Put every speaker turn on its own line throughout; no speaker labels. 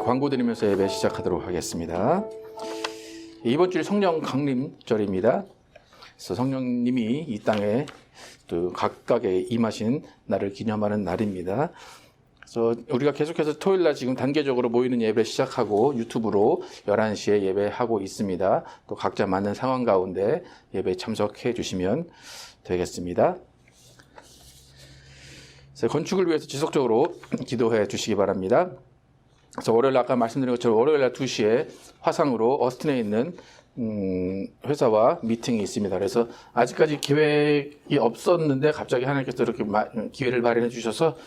광고 드리면서 예배 시작하도록 하겠습니다. 이번 주일 성령 강림절입니다. 그래서 성령님이 이 땅에 또 각각에 임하신 날을 기념하는 날입니다. 그래서 우리가 계속해서 토요일날 지금 단계적으로 모이는 예배 시작하고 유튜브로 11시에 예배하고 있습니다. 또 각자 맞는 상황 가운데 예배에 참석해 주시면 되겠습니다. 그래서 건축을 위해서 지속적으로 기도해 주시기 바랍니다. 그래서 월요일 아까 말씀드린 것처럼 월요일날 2시에 화상으로 어스틴에 있는 회사와 미팅이 있습니다. 그래서 아직까지 계획이 없었는데 갑자기 하나님께서 이렇게 기회를 마련해 주셔서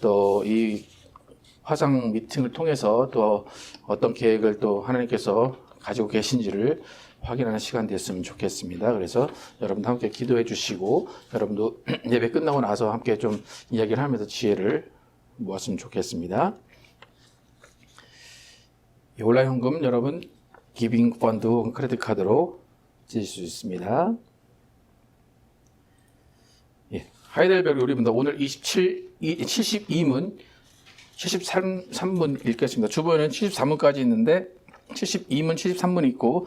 또 이 화상 미팅을 통해서 또 어떤 계획을 또 하나님께서 가지고 계신지를 확인하는 시간 됐으면 좋겠습니다. 그래서 여러분도 함께 기도해 주시고 여러분도 예배 끝나고 나서 함께 좀 이야기를 하면서 지혜를 모았으면 좋겠습니다. 온라인 헌금 여러분 기빙 펀드 혹은 크레딧 카드로 지실 수 있습니다. 예, 하이델베르 우리입니다. 오늘 72문 73문 읽겠습니다. 주보에는 73문까지 있는데 72문, 73문 있고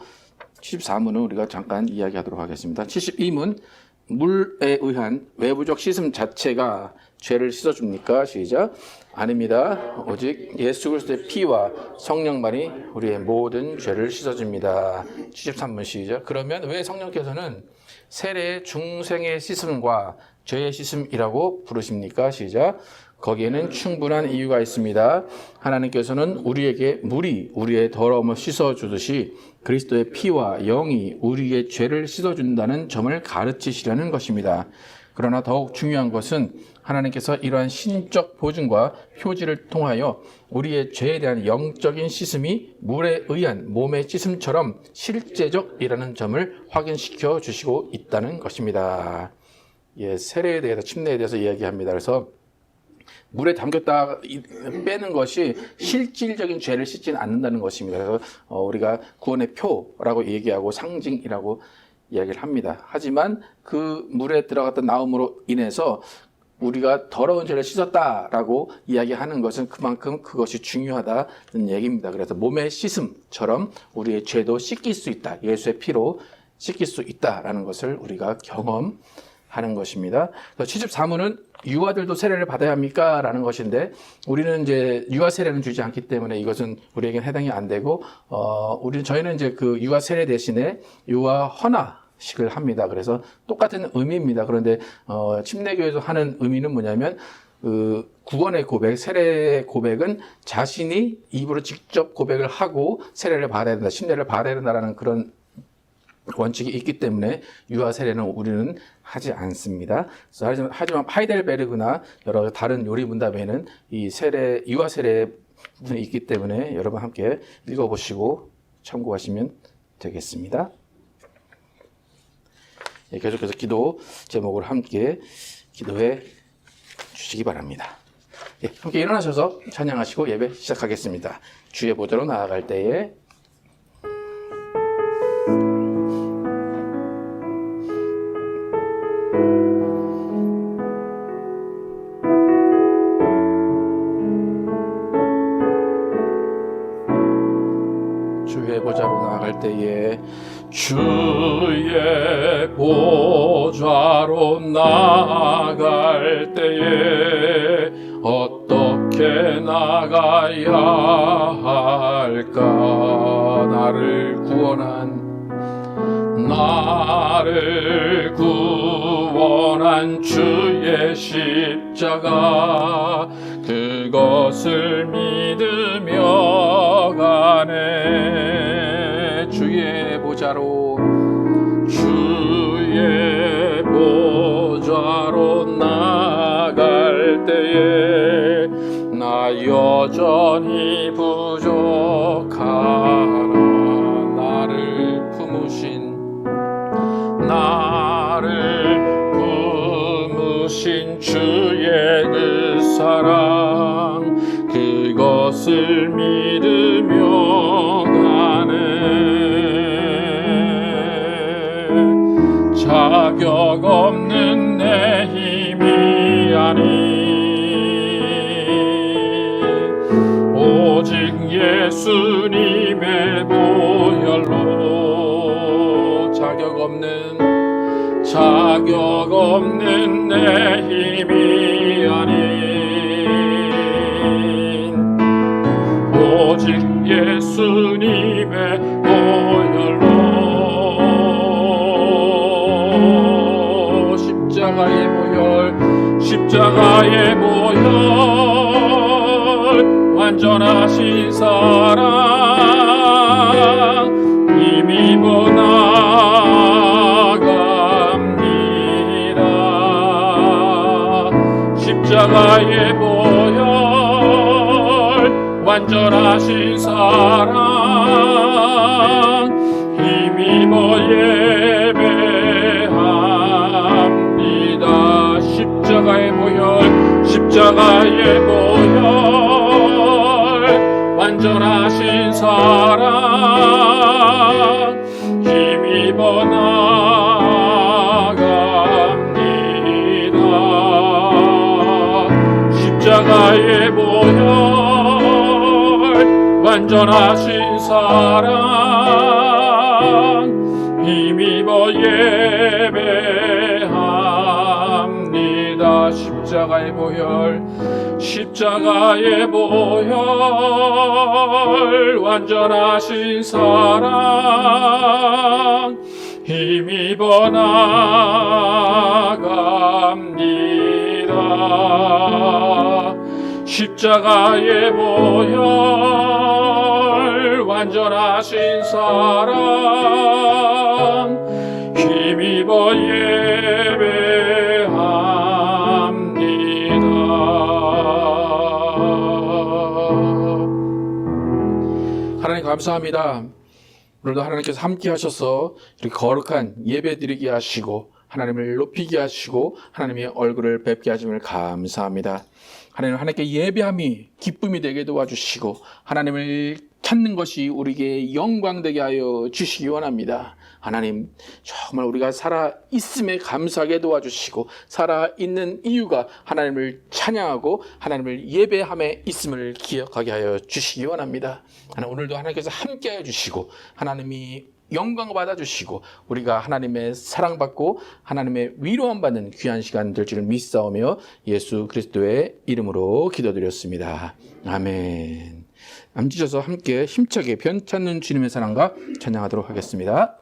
74문은 우리가 잠깐 이야기하도록 하겠습니다. 72문 물에 의한 외부적 씻음 자체가 죄를 씻어줍니까? 시작. 아닙니다. 오직 예수 그리스도의 피와 성령만이 우리의 모든 죄를 씻어줍니다. 73문 시작. 그러면 왜 성령께서는 세례의 중생의 씻음과 죄의 씻음이라고 부르십니까? 시작. 거기에는 충분한 이유가 있습니다. 하나님께서는 우리에게 물이 우리의 더러움을 씻어주듯이 그리스도의 피와 영이 우리의 죄를 씻어준다는 점을 가르치시려는 것입니다. 그러나 더욱 중요한 것은 하나님께서 이러한 신적 보증과 표지를 통하여 우리의 죄에 대한 영적인 씻음이 물에 의한 몸의 씻음처럼 실제적이라는 점을 확인시켜 주시고 있다는 것입니다. 예, 세례에 대해서 침례에 대해서 이야기합니다. 그래서 물에 담겼다 빼는 것이 실질적인 죄를 씻지는 않는다는 것입니다. 그래서 우리가 구원의 표라고 얘기하고 상징이라고 이야기를 합니다. 하지만 그 물에 들어갔다 나옴으로 인해서 우리가 더러운 죄를 씻었다라고 이야기하는 것은 그만큼 그것이 중요하다는 얘기입니다. 그래서 몸의 씻음처럼 우리의 죄도 씻길 수 있다. 예수의 피로 씻길 수 있다라는 것을 우리가 경험하는 것입니다. 74문은 유아들도 세례를 받아야 합니까? 라는 것인데 우리는 이제 유아 세례는 주지 않기 때문에 이것은 우리에게는 해당이 안 되고 저희는 이제 그 유아 세례 대신에 유아 헌화식을 합니다. 그래서 똑같은 의미입니다. 그런데 침례교에서 하는 의미는 뭐냐면 구원의 고백, 세례의 고백은 자신이 입으로 직접 고백을 하고 세례를 받아야 된다, 침례를 받아야 된다라는 그런 원칙이 있기 때문에 유아 세례는 우리는 하지 않습니다. 하지만 하이델베르그나 여러 다른 요리 문답에는 이 유아 세례 부분이 있기 때문에 여러분 함께 읽어보시고 참고하시면 되겠습니다. 예, 계속해서 기도 제목을 함께 기도해 주시기 바랍니다. 예, 함께 일어나셔서 찬양하시고 예배 시작하겠습니다. 주의 보좌로 나아갈 때에
주의 보좌로 나아갈 때에 어떻게 나가야 할까? 나를 구원한 주의 십자가 그것을 믿으며 가네. 주의 보좌로 나갈 때에 나 여전히 부족하나. 나를 품으신 주의 그 사랑 그것을 믿으며 가네. 자격 없는 내 힘이 아닌 오직 자격 없는 내 힘이 아닌 오직 예수님의 보혈로 십자가의 보혈 완전하신 사랑 힘입어 나갑니다. 십자가의 보혈 완전하신 사랑 힘입어 예배합니다. 십자가의 보혈 완전하신 사랑 힘입어 나갑니다. 십자가의 보혈 완전하신 사랑 힘입어 예배합니다. 십자가의 보혈 완전하신 사랑 힘입어 나갑니다. 십자가의 보혈 완전하신 사랑 힘입어 예배합니다.
하나님 감사합니다. 오늘도 하나님께서 함께 하셔서 이렇게 거룩한 예배 드리게 하시고 하나님을 높이게 하시고 하나님의 얼굴을 뵙게 하심을 감사합니다. 하나님께 예배함이 기쁨이 되게 도와주시고 하나님을 찾는 것이 우리에게 영광되게 하여 주시기 원합니다. 하나님, 정말 우리가 살아있음에 감사하게 도와주시고 살아있는 이유가 하나님을 찬양하고 하나님을 예배함에 있음을 기억하게 하여 주시기 원합니다. 하나님, 오늘도 하나님께서 함께 하여 주시고 하나님이 영광 받아주시고 우리가 하나님의 사랑받고 하나님의 위로함 받는 귀한 시간 될 줄을 믿사오며 예수 그리스도의 이름으로 기도드렸습니다. 아멘. 앉으셔서 함께 힘차게 변찮는 주님의 사랑과 찬양하도록 하겠습니다.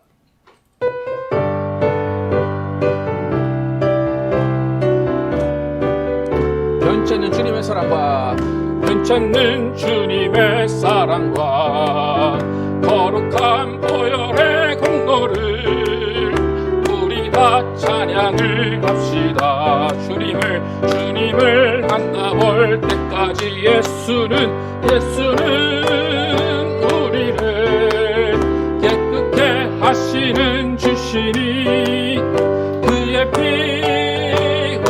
변찮는 주님의 사랑과
변찮는 주님의 사랑과 거룩한 보혈의 공로를 우리 다 찬양을 합시다. 주님을 만나볼 때까지 예수는 우리를 깨끗게 하시는 주시니 그의 피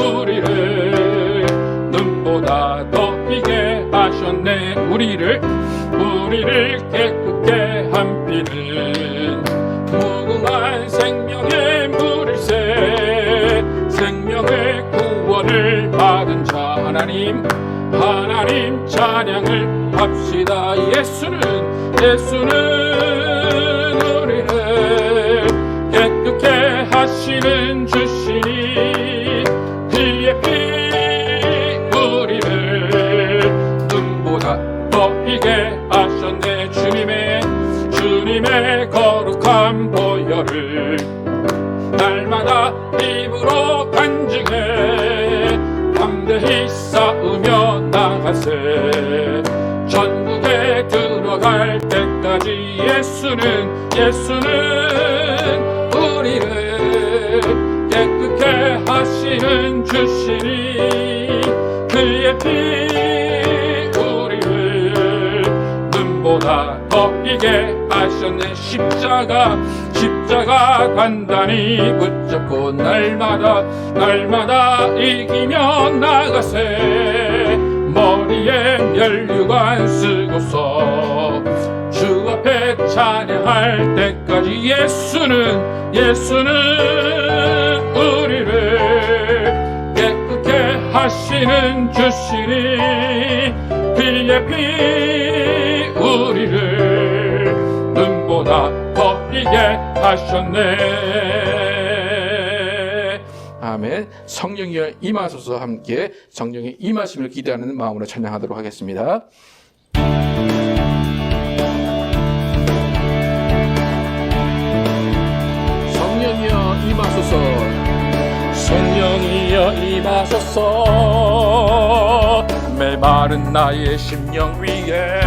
우리를 눈보다 더 희게 하셨네. 우리를 깨끗게 한 피는 무궁한 생명의 물일새 생명의 구원을 받은 자 하나님 찬양을 합시다. 예수는 우리를 깨끗게 하시는 주시니 그의 피 우리를 눈보다 더 희게 하셨네. 주님의 거룩한 보혈을 날마다 입으로 간증해 담대히 쌓으며 나가세. 전국에 들어갈 때까지 예수는 우리를 깨끗게 하시는 주시니 그의 피 우리를 눈보다 더 희게 하셨네. 십자가 단단히 붙잡고 날마다 이기며 나가세. 머리에 면류관 쓰고서 주 앞에 찬양할 때까지 예수는 우리를 깨끗게 하시는 주시니 그의 피 우리를 눈보다 더 희게 하셨네.
성령이여 임하소서 함께 성령의 임하심을 기대하는 마음으로 찬양하도록 하겠습니다. 성령이여 임하소서.
성령이여 임하소서. 메마른 나의 심령 위에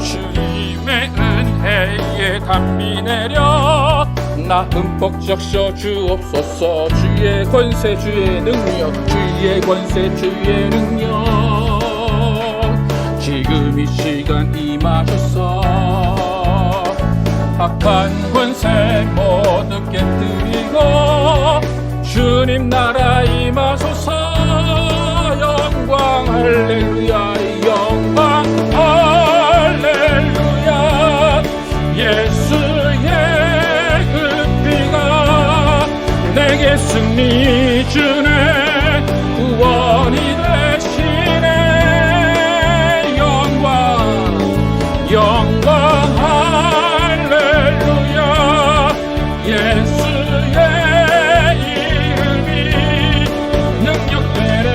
주님의 은혜에 담비 내려 나 흠뻑 적셔 주옵소서. 주의 권세 주의 능력, 주의 권세 주의 능력, 지금 이 시간 임하소서. 악한 권세 모두 깨뜨리고 주님 나라 임하소서. 영광 할렐루야, 영광 할렐루야. 예수의 그 피가 내게 승리 주네, 구원이 되시네. 영광 영광 할렐루야. 예수의 이름이 능력되네,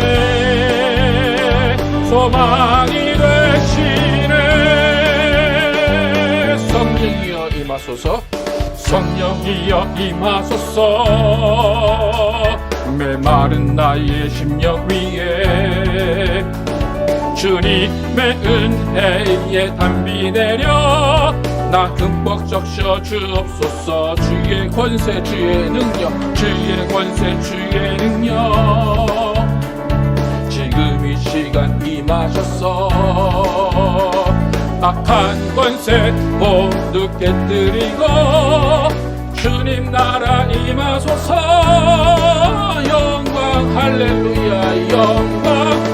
소망이 되시네.
성령이여 임하소서.
성령이여 임하소서. 메마른 나의 심령 위에 주님의 은혜에 담비 내려 나 흠뻑 적셔 주옵소서. 주의 권세 주의 능력, 주의 권세 주의 능력, 지금 이 시간 임하셔서 악한 권세 모두 깨뜨리고 주님 나라 임하소서. 영광 할렐루야, 영광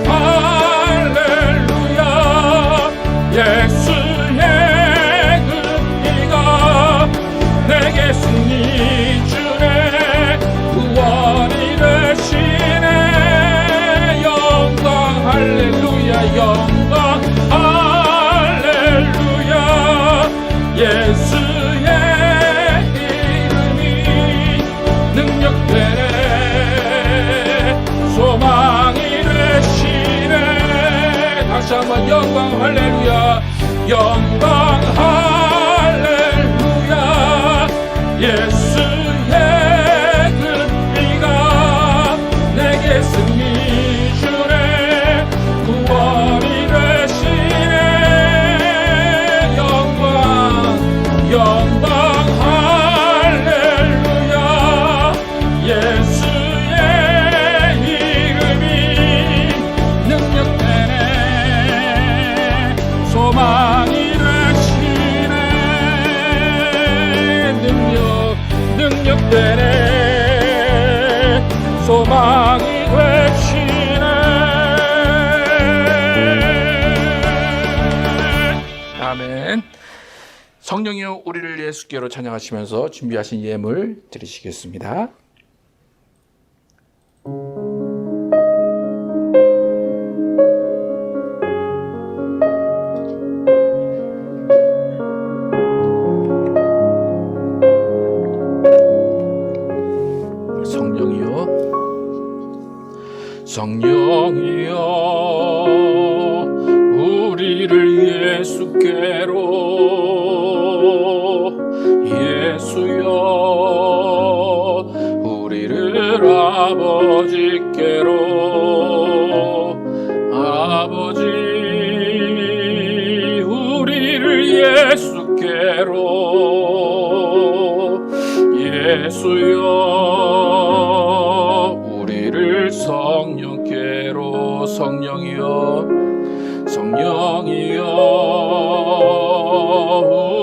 할렐루야. 예수의 그 피가 내게 승리 주네, 구원이 되시네. 영광 할렐루야, 영광 할렐루야. 예수의 이름이 능력되네, 소망이 되시네. 다시 한번 영광 할렐루야, 영광 할렐루야. 예수의 그 피가 내게 승리 주네, 구원이 되시네. 영광 영광 할렐루야. 예수의 이름이 능력되네, 소망이 되시네. 능력되네, 소망이 되시네.
아멘. 성령이여 우리를 예수께로 찬양하시면서 준비하신 예물 드리시겠습니다.
성령이여 우리를 예수여 우리를 아버지께로, 아버지 우리를 예수여 우리를 성령께로. 성령이여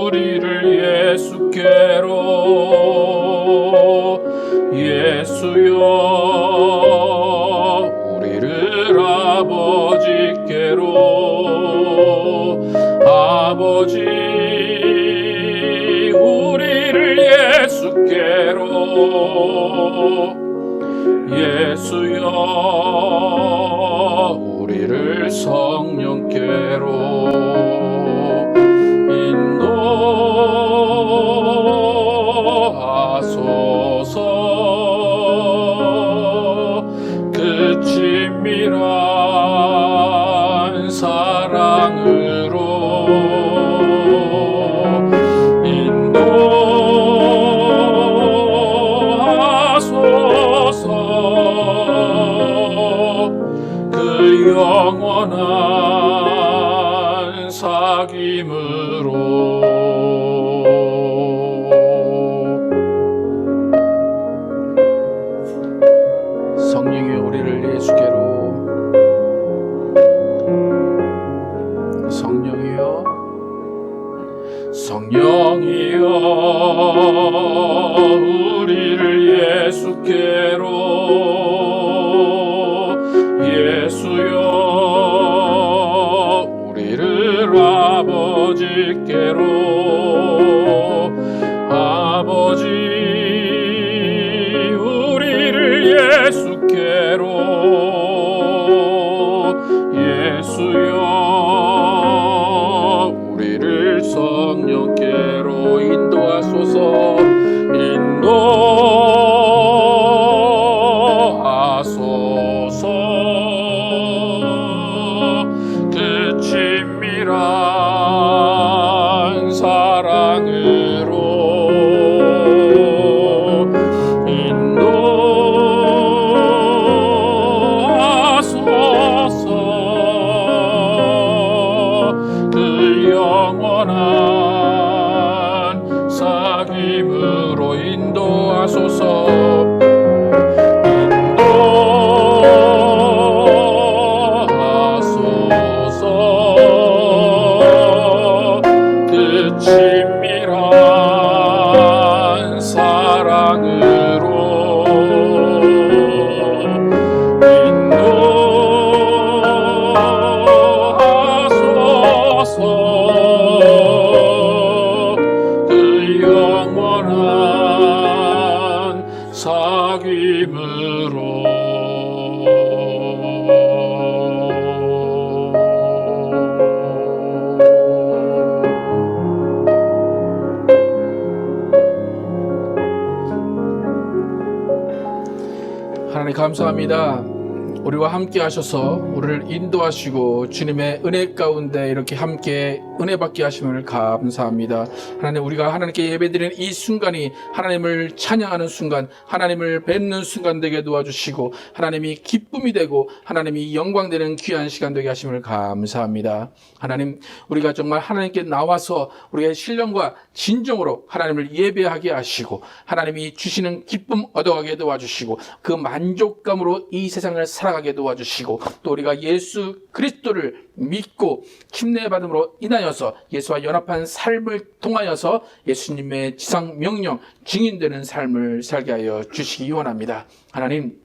우리를 예수여 우리를 아버지께로, 아버지 우리를 예수여 우리를 성령께로 인도하소서. 사귐으로
성령이 우리를 예수께로, 성령이여,
성령이여 우리를 예수께로, 예수여 우리를 아버지께로, 아버지 우리를 예수께로, 예수여 우리를 성령께로 인도하소서, 인도하소서. 그 친밀한 사랑으로 인도하소서. 그 영원한 사귐으로 인도하소서. 인도하소서. 그 친밀한 사랑으로 인도하소서. 그 영원한 사귐으로.
하나님 감사합니다. 우리와 함께 하셔서 우리를 인도하시고 주님의 은혜 가운데 이렇게 함께 은혜 받게 하심을 감사합니다. 하나님, 우리가 하나님께 예배드리는 이 순간이 하나님을 찬양하는 순간, 하나님을 뵙는 순간 되게 도와주시고 하나님이 기쁨이 되고 하나님이 영광되는 귀한 시간 되게 하심을 감사합니다. 하나님, 우리가 정말 하나님께 나와서 우리의 신령과 진정으로 하나님을 예배하게 하시고 하나님이 주시는 기쁨 얻어가게 도와주시고 그 만족감으로 이 세상을 살아가게 도와주시고 또 우리가 예수 그리스도를 믿고 침례받음으로 인하여서 예수와 연합한 삶을 통하여서 예수님의 지상 명령 증인되는 삶을 살게 하여 주시기 원합니다. 하나님,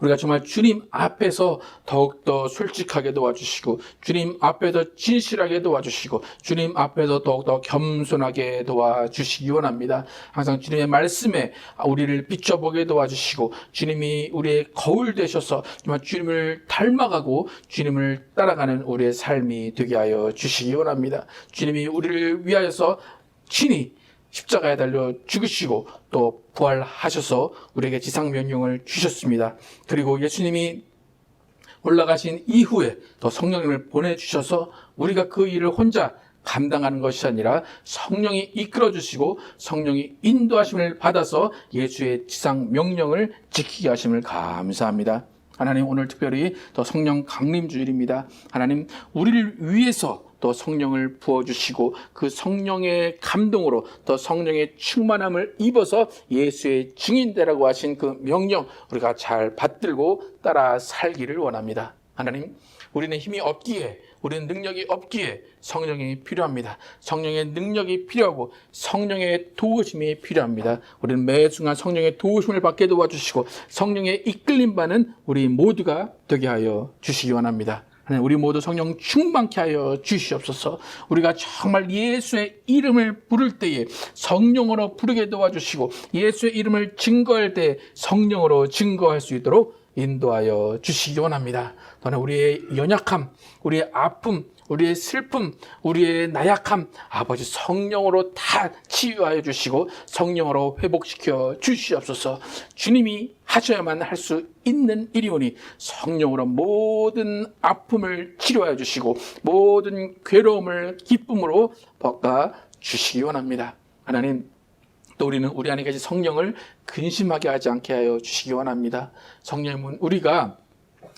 우리가 정말 주님 앞에서 더욱더 솔직하게 도와주시고 주님 앞에서 진실하게 도와주시고 주님 앞에서 더욱더 겸손하게 도와주시기 원합니다. 항상 주님의 말씀에 우리를 비춰보게 도와주시고 주님이 우리의 거울 되셔서 정말 주님을 닮아가고 주님을 따라가는 우리의 삶이 되게 하여 주시기 원합니다. 주님이 우리를 위하여서 친히 십자가에 달려 죽으시고 또 부활하셔서 우리에게 지상명령을 주셨습니다. 그리고 예수님이 올라가신 이후에 또 성령님을 보내주셔서 우리가 그 일을 혼자 감당하는 것이 아니라 성령이 이끌어주시고 성령이 인도하심을 받아서 예수의 지상명령을 지키게 하심을 감사합니다. 하나님, 오늘 특별히 또 성령 강림주일입니다. 하나님, 우리를 위해서 또 성령을 부어주시고 그 성령의 감동으로 또 성령의 충만함을 입어서 예수의 증인되라고 하신 그 명령 우리가 잘 받들고 따라 살기를 원합니다. 하나님, 우리는 힘이 없기에, 우리는 능력이 없기에 성령이 필요합니다. 성령의 능력이 필요하고 성령의 도우심이 필요합니다. 우리는 매 순간 성령의 도우심을 받게 도와주시고 성령의 이끌림 받는 우리 모두가 되게 하여 주시기 원합니다. 우리 모두 성령 충만케 하여 주시옵소서. 우리가 정말 예수의 이름을 부를 때에 성령으로 부르게 도와주시고 예수의 이름을 증거할 때 성령으로 증거할 수 있도록 인도하여 주시기 원합니다. 또한 우리의 연약함, 우리의 아픔, 우리의 슬픔, 우리의 나약함 아버지 성령으로 다 치유하여 주시고 성령으로 회복시켜 주시옵소서. 주님이 하셔야만 할 수 있는 일이오니 성령으로 모든 아픔을 치료하여 주시고 모든 괴로움을 기쁨으로 바꿔 주시기 원합니다. 하나님, 또 우리는 우리 안에 계신 성령을 근심하게 하지 않게 하여 주시기 원합니다. 성령님은 우리가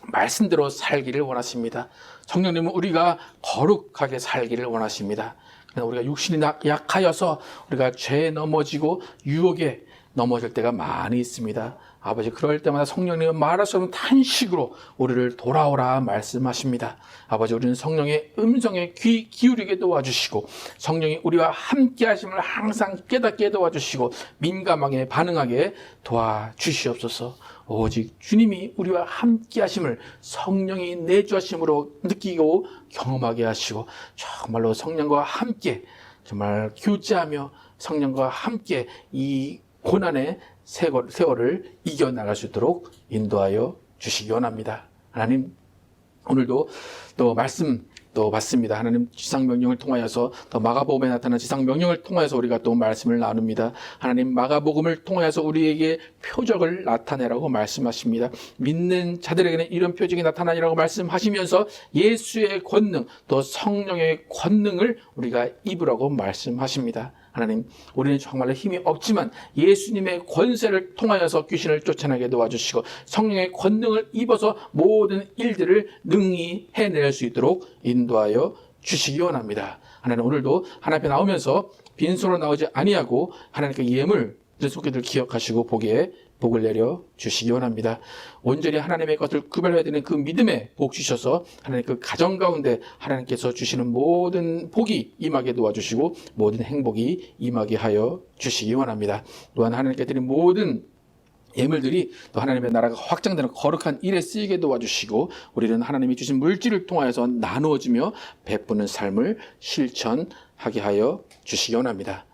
말씀대로 살기를 원하십니다. 성령님은 우리가 거룩하게 살기를 원하십니다. 그러나 우리가 육신이 약하여서 우리가 죄에 넘어지고 유혹에 넘어질 때가 많이 있습니다. 아버지, 그럴 때마다 성령님은 말할 수 없는 탄식으로 우리를 돌아오라 말씀하십니다. 아버지, 우리는 성령의 음성에 귀 기울이게 도와주시고 성령이 우리와 함께 하심을 항상 깨닫게 도와주시고 민감하게 반응하게 도와주시옵소서. 오직 주님이 우리와 함께 하심을 성령이 내주하심으로 느끼고 경험하게 하시고 정말로 성령과 함께 정말 교제하며 성령과 함께 이 고난의 세월을 이겨나갈 수 있도록 인도하여 주시기 원합니다. 하나님, 오늘도 또 말씀 또 받습니다. 하나님, 지상명령을 통하여서 또 마가복음에 나타난 지상명령을 통하여서 우리가 또 말씀을 나눕니다. 하나님, 마가복음을 통하여서 우리에게 표적을 나타내라고 말씀하십니다. 믿는 자들에게는 이런 표적이 나타나리라고 말씀하시면서 예수의 권능 또 성령의 권능을 우리가 입으라고 말씀하십니다. 하나님, 우리는 정말로 힘이 없지만 예수님의 권세를 통하여서 귀신을 쫓아내게 도와주시고 성령의 권능을 입어서 모든 일들을 능히 해낼 수 있도록 인도하여 주시기 원합니다. 하나님, 오늘도 하나님 앞에 나오면서 빈손으로 나오지 아니하고 하나님께 예물 속에들 기억하시고 복을 내려 주시기 원합니다. 온전히 하나님의 것을 구별해야 되는 그 믿음에 복 주셔서 하나님 그 가정 가운데 하나님께서 주시는 모든 복이 임하게 도와주시고 모든 행복이 임하게 하여 주시기 원합니다. 또한 하나님께 드린 모든 예물들이 또 하나님의 나라가 확장되는 거룩한 일에 쓰이게 도와주시고 우리는 하나님이 주신 물질을 통하여서 나누어지며 베푸는 삶을 실천하게 하여 주시기 원합니다.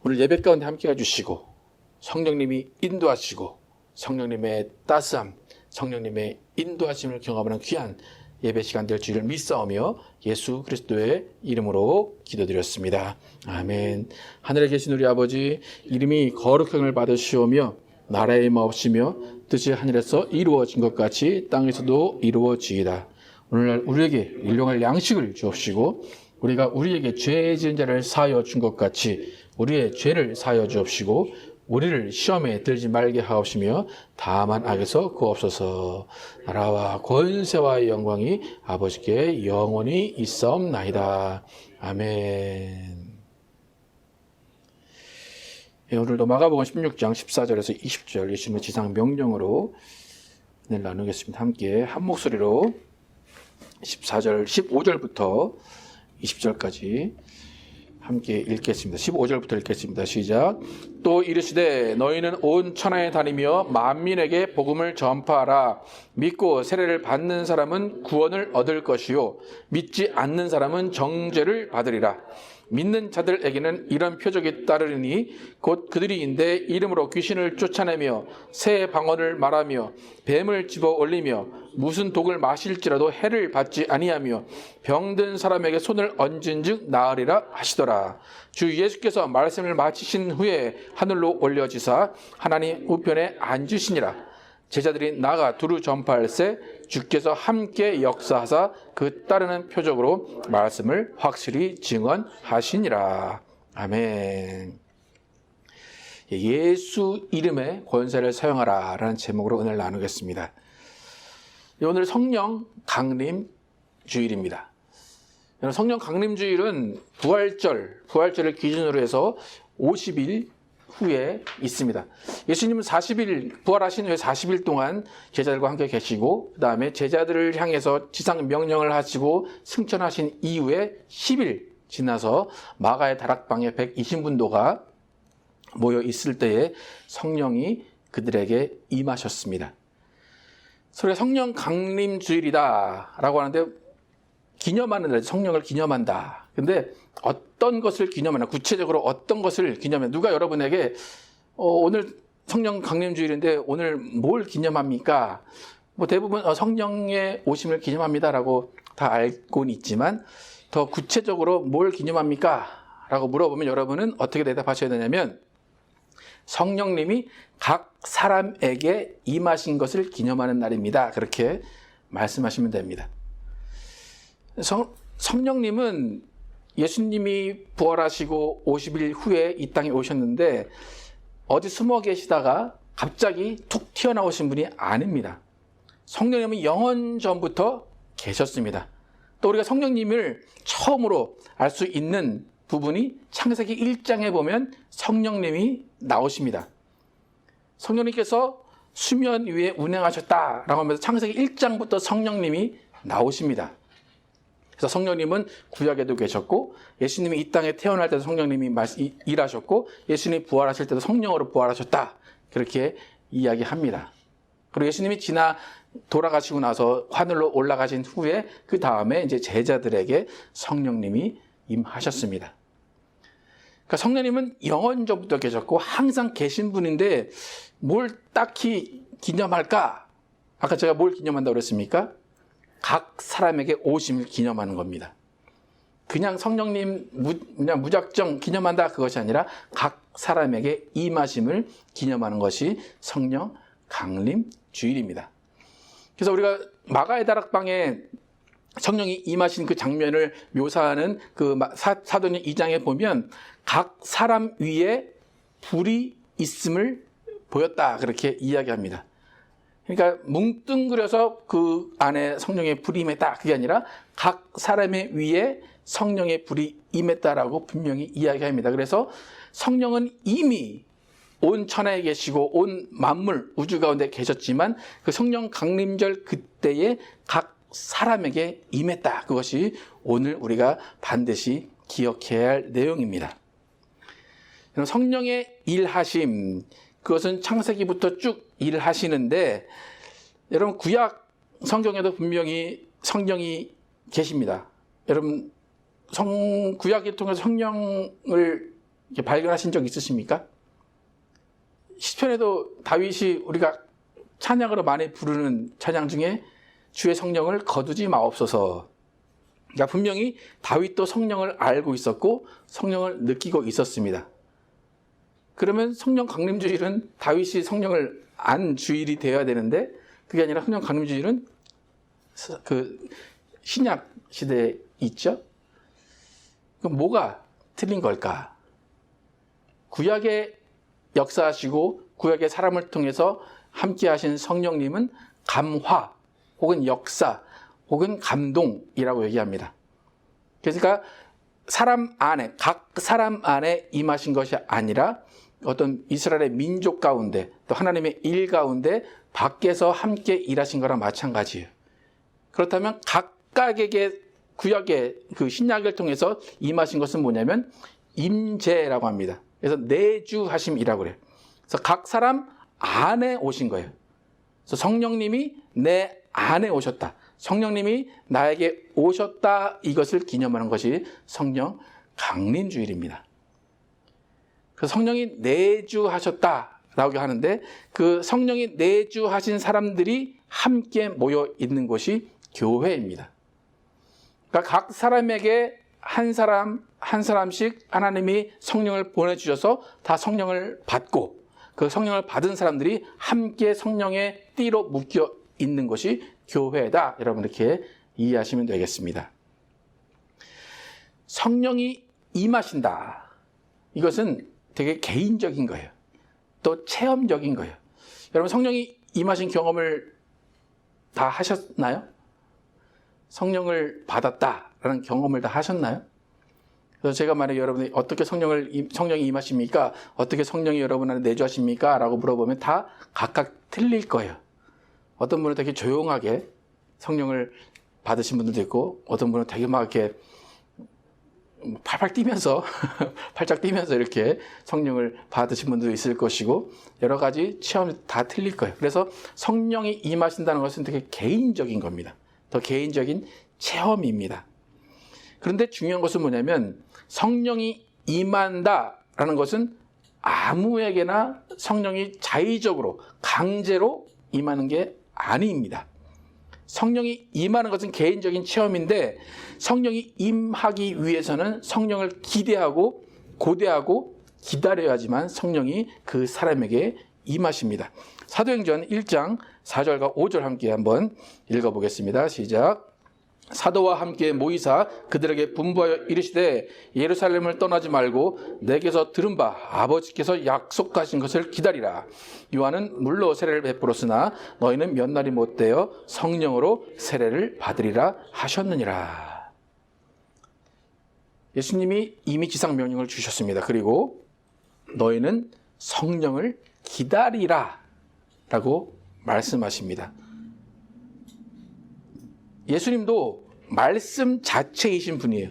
오늘 예배 가운데 함께 해주시고 성령님이 인도하시고 성령님의 따스함, 성령님의 인도하심을 경험하는 귀한 예배 시간 될 줄을 믿사오며 예수 그리스도의 이름으로 기도드렸습니다. 아멘. 하늘에 계신 우리 아버지, 이름이 거룩함을 받으시오며 나라의 마옵시며 뜻이 하늘에서 이루어진 것 같이 땅에서도 이루어지이다. 오늘날 우리에게 일용할 양식을 주옵시고 우리가 우리에게 죄 지은 자를 사하여 준 것 같이 우리의 죄를 사하여 주옵시고 우리를 시험에 들지 말게 하옵시며 다만 악에서 구하옵소서. 나라와 권세와 영광이 아버지께 영원히 있사옵나이다. 아멘. 오늘도 마가복음 16장 14절에서 20절 예수님의 지상 명령으로 은혜를 나누겠습니다. 함께 한 목소리로 14절, 15절부터 20절까지 함께 읽겠습니다. 15절부터 읽겠습니다. 시작. 또 이르시되 너희는 온 천하에 다니며 만민에게 복음을 전파하라. 믿고 세례를 받는 사람은 구원을 얻을 것이요 믿지 않는 사람은 정죄를 받으리라. 믿는 자들에게는 이런 표적이 따르리니 곧 그들이 인대 이름으로 귀신을 쫓아내며 새 방언을 말하며 뱀을 집어 올리며 무슨 독을 마실지라도 해를 받지 아니하며 병든 사람에게 손을 얹은즉 나으리라 하시더라. 주 예수께서 말씀을 마치신 후에 하늘로 올려지사 하나님 우편에 앉으시니라. 제자들이 나가 두루 전파할세 주께서 함께 역사하사 그 따르는 표적으로 말씀을 확실히 증언하시니라. 아멘. 예수 이름의 권세를 사용하라 라는 제목으로 은혜를 나누겠습니다. 오늘 성령 강림 주일입니다. 성령 강림 주일은 부활절을 기준으로 해서 50일 후에 있습니다. 예수님은 40일 부활하신 후에 40일 동안 제자들과 함께 계시고 그 다음에 제자들을 향해서 지상 명령을 하시고 승천하신 이후에 10일 지나서 마가의 다락방에 120분도가 모여 있을 때에 성령이 그들에게 임하셨습니다. 그래서 성령 강림 주일이다 라고 하는데 기념하는 날, 성령을 기념한다. 근데 어떤 것을 기념하나, 구체적으로 어떤 것을 기념해? 누가 여러분에게 오늘 성령 강림 주일인데 오늘 뭘 기념합니까? 뭐 대부분 성령의 오심을 기념합니다라고 다 알고는 있지만 더 구체적으로 뭘 기념합니까? 라고 물어보면 여러분은 어떻게 대답하셔야 되냐면 성령님이 각 사람에게 임하신 것을 기념하는 날입니다. 그렇게 말씀하시면 됩니다. 성령님은 예수님이 부활하시고 50일 후에 이 땅에 오셨는데 어디 숨어 계시다가 갑자기 툭 튀어나오신 분이 아닙니다. 성령님은 영원 전부터 계셨습니다. 또 우리가 성령님을 처음으로 알 수 있는 부분이 창세기 1장에 보면 성령님이 나오십니다. 성령님께서 수면 위에 운행하셨다라고 하면서 창세기 1장부터 성령님이 나오십니다. 그래서 성령님은 구약에도 계셨고 예수님이 이 땅에 태어날 때도 성령님이 일하셨고 예수님이 부활하실 때도 성령으로 부활하셨다. 그렇게 이야기합니다. 그리고 예수님이 돌아가시고 나서 하늘로 올라가신 후에 그 다음에 이제 제자들에게 성령님이 임하셨습니다. 그러니까 성령님은 영원전부터 계셨고 항상 계신 분인데 뭘 딱히 기념할까? 아까 제가 뭘 기념한다고 그랬습니까? 각 사람에게 오심을 기념하는 겁니다. 그냥 성령님 그냥 무작정 기념한다 그것이 아니라 각 사람에게 임하심을 기념하는 것이 성령 강림 주일입니다. 그래서 우리가 마가의 다락방에 성령이 임하신 그 장면을 묘사하는 그 사도행 2장에 보면 각 사람 위에 불이 있음을 보였다 그렇게 이야기합니다. 그러니까 뭉뚱그려서 그 안에 성령의 불이 임했다 그게 아니라 각 사람의 위에 성령의 불이 임했다라고 분명히 이야기합니다. 그래서 성령은 이미 온 천하에 계시고 온 만물 우주 가운데 계셨지만 그 성령 강림절 그때에 각 사람에게 임했다. 그것이 오늘 우리가 반드시 기억해야 할 내용입니다. 성령의 일하심, 그것은 창세기부터 쭉 일하시는데 여러분 구약 성경에도 분명히 성령이 계십니다. 여러분 구약을 통해서 성령을 발견하신 적 있으십니까? 시편에도 다윗이 우리가 찬양으로 많이 부르는 찬양 중에 주의 성령을 거두지 마옵소서. 그러니까 분명히 다윗도 성령을 알고 있었고 성령을 느끼고 있었습니다. 그러면 성령 강림주일은 다윗이 성령을 안 주일이 되어야 되는데 그게 아니라 성령 강림주일은 그 신약 시대에 있죠. 그럼 뭐가 틀린 걸까? 구약의 역사하시고 구약의 사람을 통해서 함께 하신 성령님은 감화 혹은 역사 혹은 감동이라고 얘기합니다. 그러니까 사람 안에 각 사람 안에 임하신 것이 아니라 어떤 이스라엘의 민족 가운데 또 하나님의 일 가운데 밖에서 함께 일하신 거랑 마찬가지예요. 그렇다면 각각에게 구약의 그 신약을 통해서 임하신 것은 뭐냐면 임재라고 합니다. 그래서 내주하심이라고 그래요. 그래서 각 사람 안에 오신 거예요. 그래서 성령님이 내 안에 오셨다. 성령님이 나에게 오셨다. 이것을 기념하는 것이 성령 강림주일입니다. 그래서 성령이 내주하셨다라고 하는데 그 성령이 내주하신 사람들이 함께 모여 있는 곳이 교회입니다. 그러니까 각 사람에게 한 사람씩 하나님이 성령을 보내주셔서 다 성령을 받고 그 성령을 받은 사람들이 함께 성령의 띠로 묶여 있는 것이 교회다. 여러분 이렇게 이해하시면 되겠습니다. 성령이 임하신다. 이것은 되게 개인적인 거예요. 또 체험적인 거예요. 여러분 성령이 임하신 경험을 다 하셨나요? 성령을 받았다라는 경험을 다 하셨나요? 그래서 제가 만약에 여러분이 어떻게 성령이 임하십니까? 어떻게 성령이 여러분 안에 내주하십니까? 라고 물어보면 다 각각 틀릴 거예요. 어떤 분은 되게 조용하게 성령을 받으신 분들도 있고 어떤 분은 되게 막 이렇게 팔팔 뛰면서 팔짝 뛰면서 이렇게 성령을 받으신 분도 있을 것이고 여러 가지 체험이 다 틀릴 거예요. 그래서 성령이 임하신다는 것은 되게 개인적인 겁니다. 더 개인적인 체험입니다. 그런데 중요한 것은 뭐냐면 성령이 임한다라는 것은 아무에게나 성령이 자의적으로 강제로 임하는 게 아닙니다. 성령이 임하는 것은 개인적인 체험인데 성령이 임하기 위해서는 성령을 기대하고 고대하고 기다려야지만 성령이 그 사람에게 임하십니다. 사도행전 1장 4절과 5절 함께 한번 읽어보겠습니다. 시작. 사도와 함께 모이사 그들에게 분부하여 이르시되 예루살렘을 떠나지 말고 내게서 들은 바 아버지께서 약속하신 것을 기다리라. 요한은 물로 세례를 베풀었으나 너희는 몇 날이 못되어 성령으로 세례를 받으리라 하셨느니라. 예수님이 이미 지상명령을 주셨습니다. 그리고 너희는 성령을 기다리라 라고 말씀하십니다. 예수님도 말씀 자체이신 분이에요.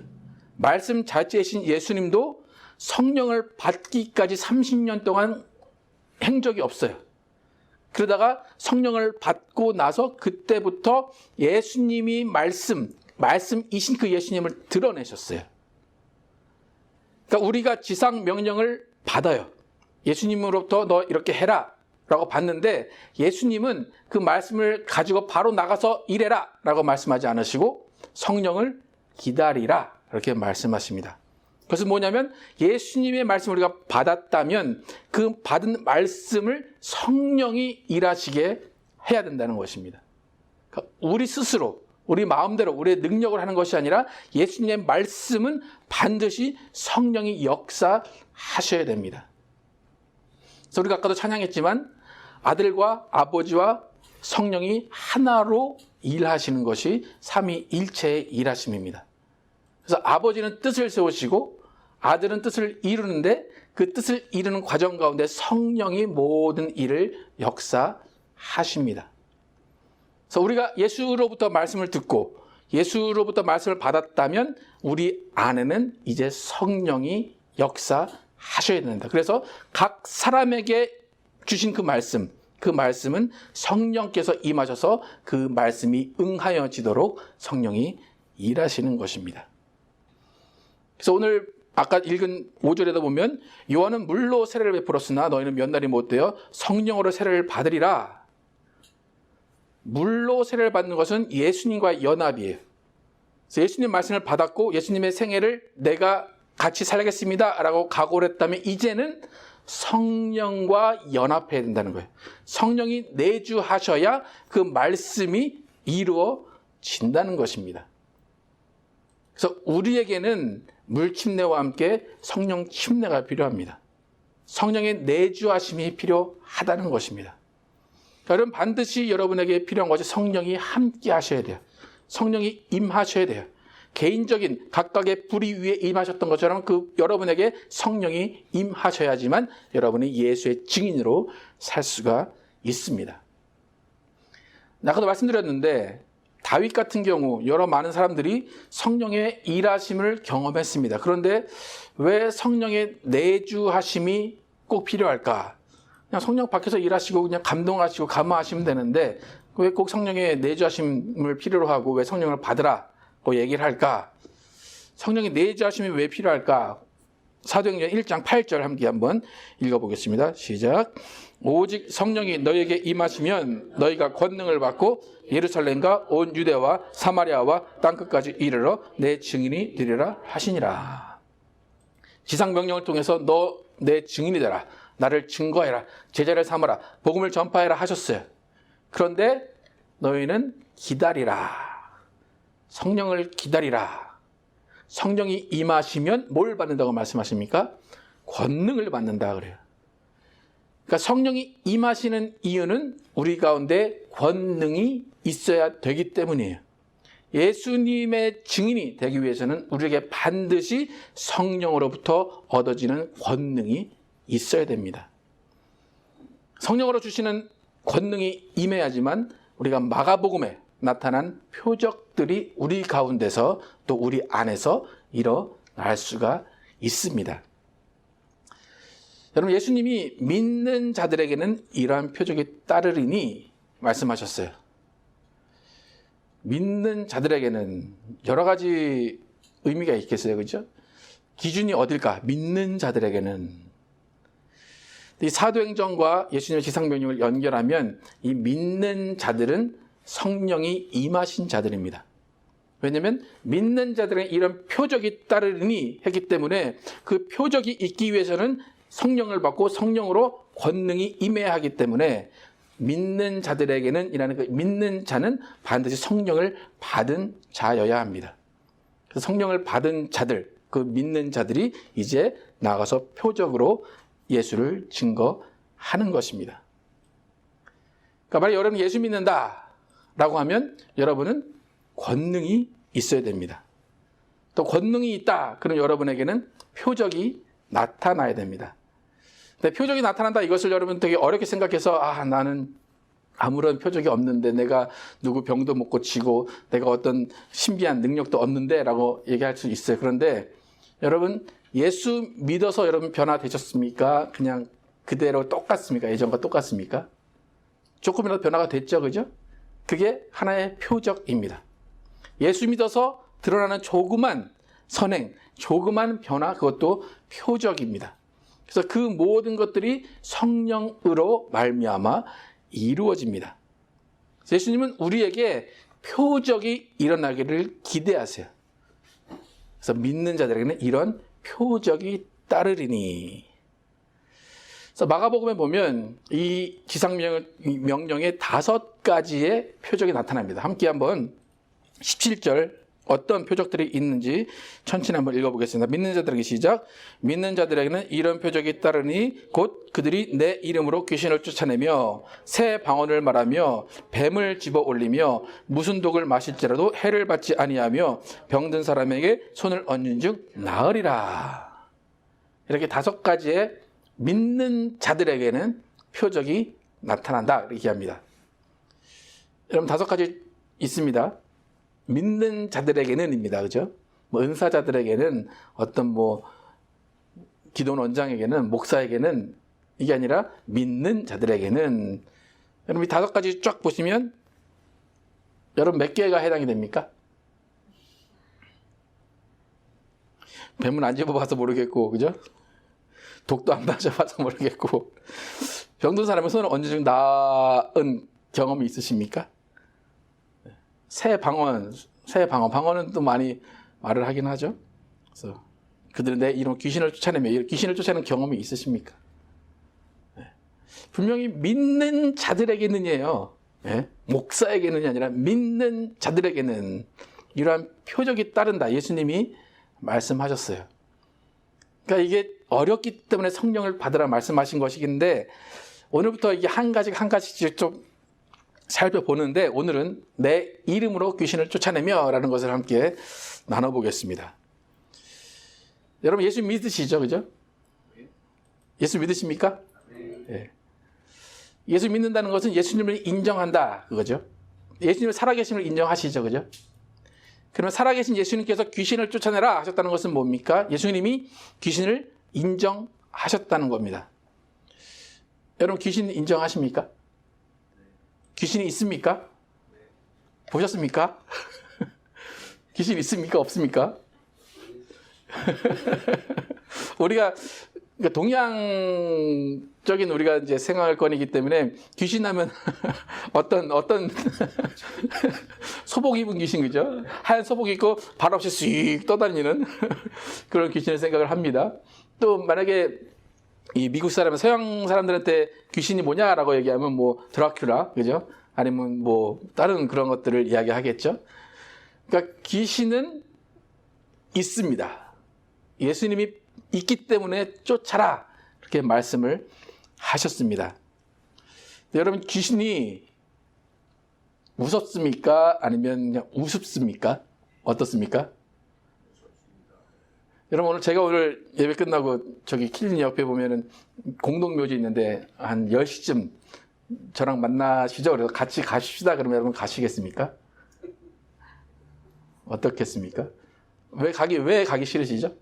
말씀 자체이신 예수님도 성령을 받기까지 30년 동안 행적이 없어요. 그러다가 성령을 받고 나서 그때부터 예수님이 말씀이신 그 예수님을 드러내셨어요. 그러니까 우리가 지상 명령을 받아요. 예수님으로부터 너 이렇게 해라 라고 받는데 예수님은 그 말씀을 가지고 바로 나가서 일해라 라고 말씀하지 않으시고 성령을 기다리라 이렇게 말씀하십니다. 그것은 뭐냐면 예수님의 말씀을 우리가 받았다면 그 받은 말씀을 성령이 일하시게 해야 된다는 것입니다. 그러니까 우리 스스로 우리 마음대로 우리의 능력을 하는 것이 아니라 예수님의 말씀은 반드시 성령이 역사하셔야 됩니다. 그래서 우리가 아까도 찬양했지만 아들과 아버지와 성령이 하나로 일하시는 것이 삼위일체의 일하심입니다. 그래서 아버지는 뜻을 세우시고 아들은 뜻을 이루는데 그 뜻을 이루는 과정 가운데 성령이 모든 일을 역사하십니다. 그래서 우리가 예수로부터 말씀을 듣고 예수로부터 말씀을 받았다면 우리 안에는 이제 성령이 역사하셔야 된다. 그래서 각 사람에게 주신 그 말씀은 성령께서 임하셔서 그 말씀이 응하여지도록 성령이 일하시는 것입니다. 그래서 오늘 아까 읽은 5절에도 보면 요한은 물로 세례를 베풀었으나 너희는 몇 날이 못되어 성령으로 세례를 받으리라. 물로 세례를 받는 것은 예수님과 연합이에요. 그래서 예수님 말씀을 받았고 예수님의 생애를 내가 같이 살겠습니다 라고 각오를 했다면 이제는 성령과 연합해야 된다는 거예요. 성령이 내주하셔야 그 말씀이 이루어진다는 것입니다. 그래서 우리에게는 물 침례와 함께 성령 침례가 필요합니다. 성령의 내주하심이 필요하다는 것입니다. 여러분 반드시 여러분에게 필요한 것이 성령이 함께 하셔야 돼요. 성령이 임하셔야 돼요. 개인적인 각각의 불의 위에 임하셨던 것처럼 그 여러분에게 성령이 임하셔야지만 여러분이 예수의 증인으로 살 수가 있습니다. 아까도 말씀드렸는데 다윗 같은 경우 여러 많은 사람들이 성령의 일하심을 경험했습니다. 그런데 왜 성령의 내주하심이 꼭 필요할까? 그냥 성령 밖에서 일하시고 그냥 감동하시고 감화하시면 되는데 왜 꼭 성령의 내주하심을 필요로 하고 왜 성령을 받으라고 얘기를 할까? 성령의 내주하심이 왜 필요할까? 사도행전 1장 8절 함께 한번 읽어보겠습니다. 시작. 오직 성령이 너희에게 임하시면 너희가 권능을 받고 예루살렘과 온 유대와 사마리아와 땅끝까지 이르러 내 증인이 되리라 하시니라. 지상명령을 통해서 너 내 증인이 되라. 나를 증거해라. 제자를 삼아라. 복음을 전파해라 하셨어요. 그런데 너희는 기다리라. 성령을 기다리라. 성령이 임하시면 뭘 받는다고 말씀하십니까? 권능을 받는다 그래요. 그러니까 성령이 임하시는 이유는 우리 가운데 권능이 있어야 되기 때문이에요. 예수님의 증인이 되기 위해서는 우리에게 반드시 성령으로부터 얻어지는 권능이 있어야 됩니다. 성령으로 주시는 권능이 임해야지만 우리가 마가복음에 나타난 표적들이 우리 가운데서 또 우리 안에서 일어날 수가 있습니다. 여러분 예수님이 믿는 자들에게는 이러한 표적이 따르리니 말씀하셨어요. 믿는 자들에게는 여러 가지 의미가 있겠어요. 그렇죠? 기준이 어딜까? 믿는 자들에게는. 이 사도행전과 예수님의 지상명령을 연결하면 이 믿는 자들은 성령이 임하신 자들입니다. 왜냐하면 믿는 자들에게 이런 표적이 따르니 했기 때문에 그 표적이 있기 위해서는 성령을 받고 성령으로 권능이 임해야 하기 때문에 믿는 자들에게는 이라는 그 믿는 자는 반드시 성령을 받은 자여야 합니다. 그래서 성령을 받은 자들, 그 믿는 자들이 이제 나가서 표적으로 예수를 증거하는 것입니다. 그러니까 만약 여러분 예수 믿는다라고 하면 여러분은 권능이 있어야 됩니다. 또 권능이 있다. 그럼 여러분에게는 표적이 나타나야 됩니다. 근데 표적이 나타난다 이것을 여러분 되게 어렵게 생각해서 나는 아무런 표적이 없는데, 내가 누구 병도 못 고치고 내가 어떤 신비한 능력도 없는데 라고 얘기할 수 있어요. 그런데 여러분, 예수 믿어서 여러분 변화되셨습니까? 그냥 그대로 똑같습니까? 예전과 똑같습니까? 조금이라도 변화가 됐죠, 그죠? 그게 하나의 표적입니다. 예수 믿어서 드러나는 조그만 선행, 조그만 변화, 그것도 표적입니다. 그래서 그 모든 것들이 성령으로 말미암아 이루어집니다. 예수님은 우리에게 표적이 일어나기를 기대하세요. 그래서 믿는 자들에게는 이런 표적이 따르리니. 그래서 마가복음에 보면 이 지상명령의 5가지의 표적이 나타납니다. 함께 한번 17절 어떤 표적들이 있는지 천천히 한번 읽어보겠습니다. 믿는 자들에게 시작. 믿는 자들에게는 이런 표적이 따르니 곧 그들이 내 이름으로 귀신을 쫓아내며 새 방언을 말하며 뱀을 집어 올리며 무슨 독을 마실지라도 해를 받지 아니하며 병든 사람에게 손을 얹은 즉 나으리라. 이렇게 5가지의 믿는 자들에게는 표적이 나타난다 이렇게 합니다. 여러분 5가지 있습니다. 믿는 자들에게는입니다. 그죠? 은사자들에게는, 어떤 기도원 원장에게는, 목사에게는, 이게 아니라 믿는 자들에게는. 여러분 이 5가지 쫙 보시면 여러분 몇 개가 해당이 됩니까? 뱀은 안 집어봐서 모르겠고, 그죠? 독도 안 맞아봐서 모르겠고, 병든 사람은 손을 얹은 나은 경험이 있으십니까? 새 방언은 또 많이 말을 하긴 하죠. 그래서 그들은 내 이름 귀신을 쫓아내며, 귀신을 쫓아내는 경험이 있으십니까? 네. 분명히 믿는 자들에게는이에요. 네. 목사에게는이 아니라 믿는 자들에게는 이러한 표적이 따른다. 예수님이 말씀하셨어요. 그러니까 이게 어렵기 때문에 성령을 받으라 말씀하신 것이긴데, 오늘부터 이게 한 가지씩 좀 살펴보는데, 오늘은 내 이름으로 귀신을 쫓아내며 라는 것을 함께 나눠보겠습니다. 여러분 예수 믿으시죠? 그죠? 예수 믿으십니까? 네. 예수 믿는다는 것은 예수님을 인정한다 그거죠. 예수님을 살아계심을 인정하시죠. 그죠? 그러면 살아계신 예수님께서 귀신을 쫓아내라 하셨다는 것은 뭡니까? 예수님이 귀신을 인정하셨다는 겁니다. 여러분 귀신 인정하십니까? 귀신이 있습니까? 보셨습니까? 귀신 있습니까? 없습니까? 우리가 동양적인 우리가 이제 생활권이기 때문에 귀신 하면 어떤 소복 입은 귀신, 그죠? 하얀 소복 입고 발 없이 쑥 떠다니는 그런 귀신을 생각을 합니다. 또 만약에 이 미국 사람은 서양 사람들한테 귀신이 뭐냐라고 얘기하면 드라큘라, 그죠? 아니면 다른 그런 것들을 이야기하겠죠. 그러니까 귀신은 있습니다. 예수님이 있기 때문에 쫓아라 이렇게 말씀을 하셨습니다. 여러분 귀신이 무섭습니까? 아니면 그냥 우습습니까? 어떻습니까? 여러분 오늘 예배 끝나고 저기 킬린 옆에 보면은 공동묘지 있는데 한 10시쯤 저랑 만나시죠? 그래서 같이 가십시다. 그러면 여러분 가시겠습니까? 어떻겠습니까? 왜 가기 싫으시죠?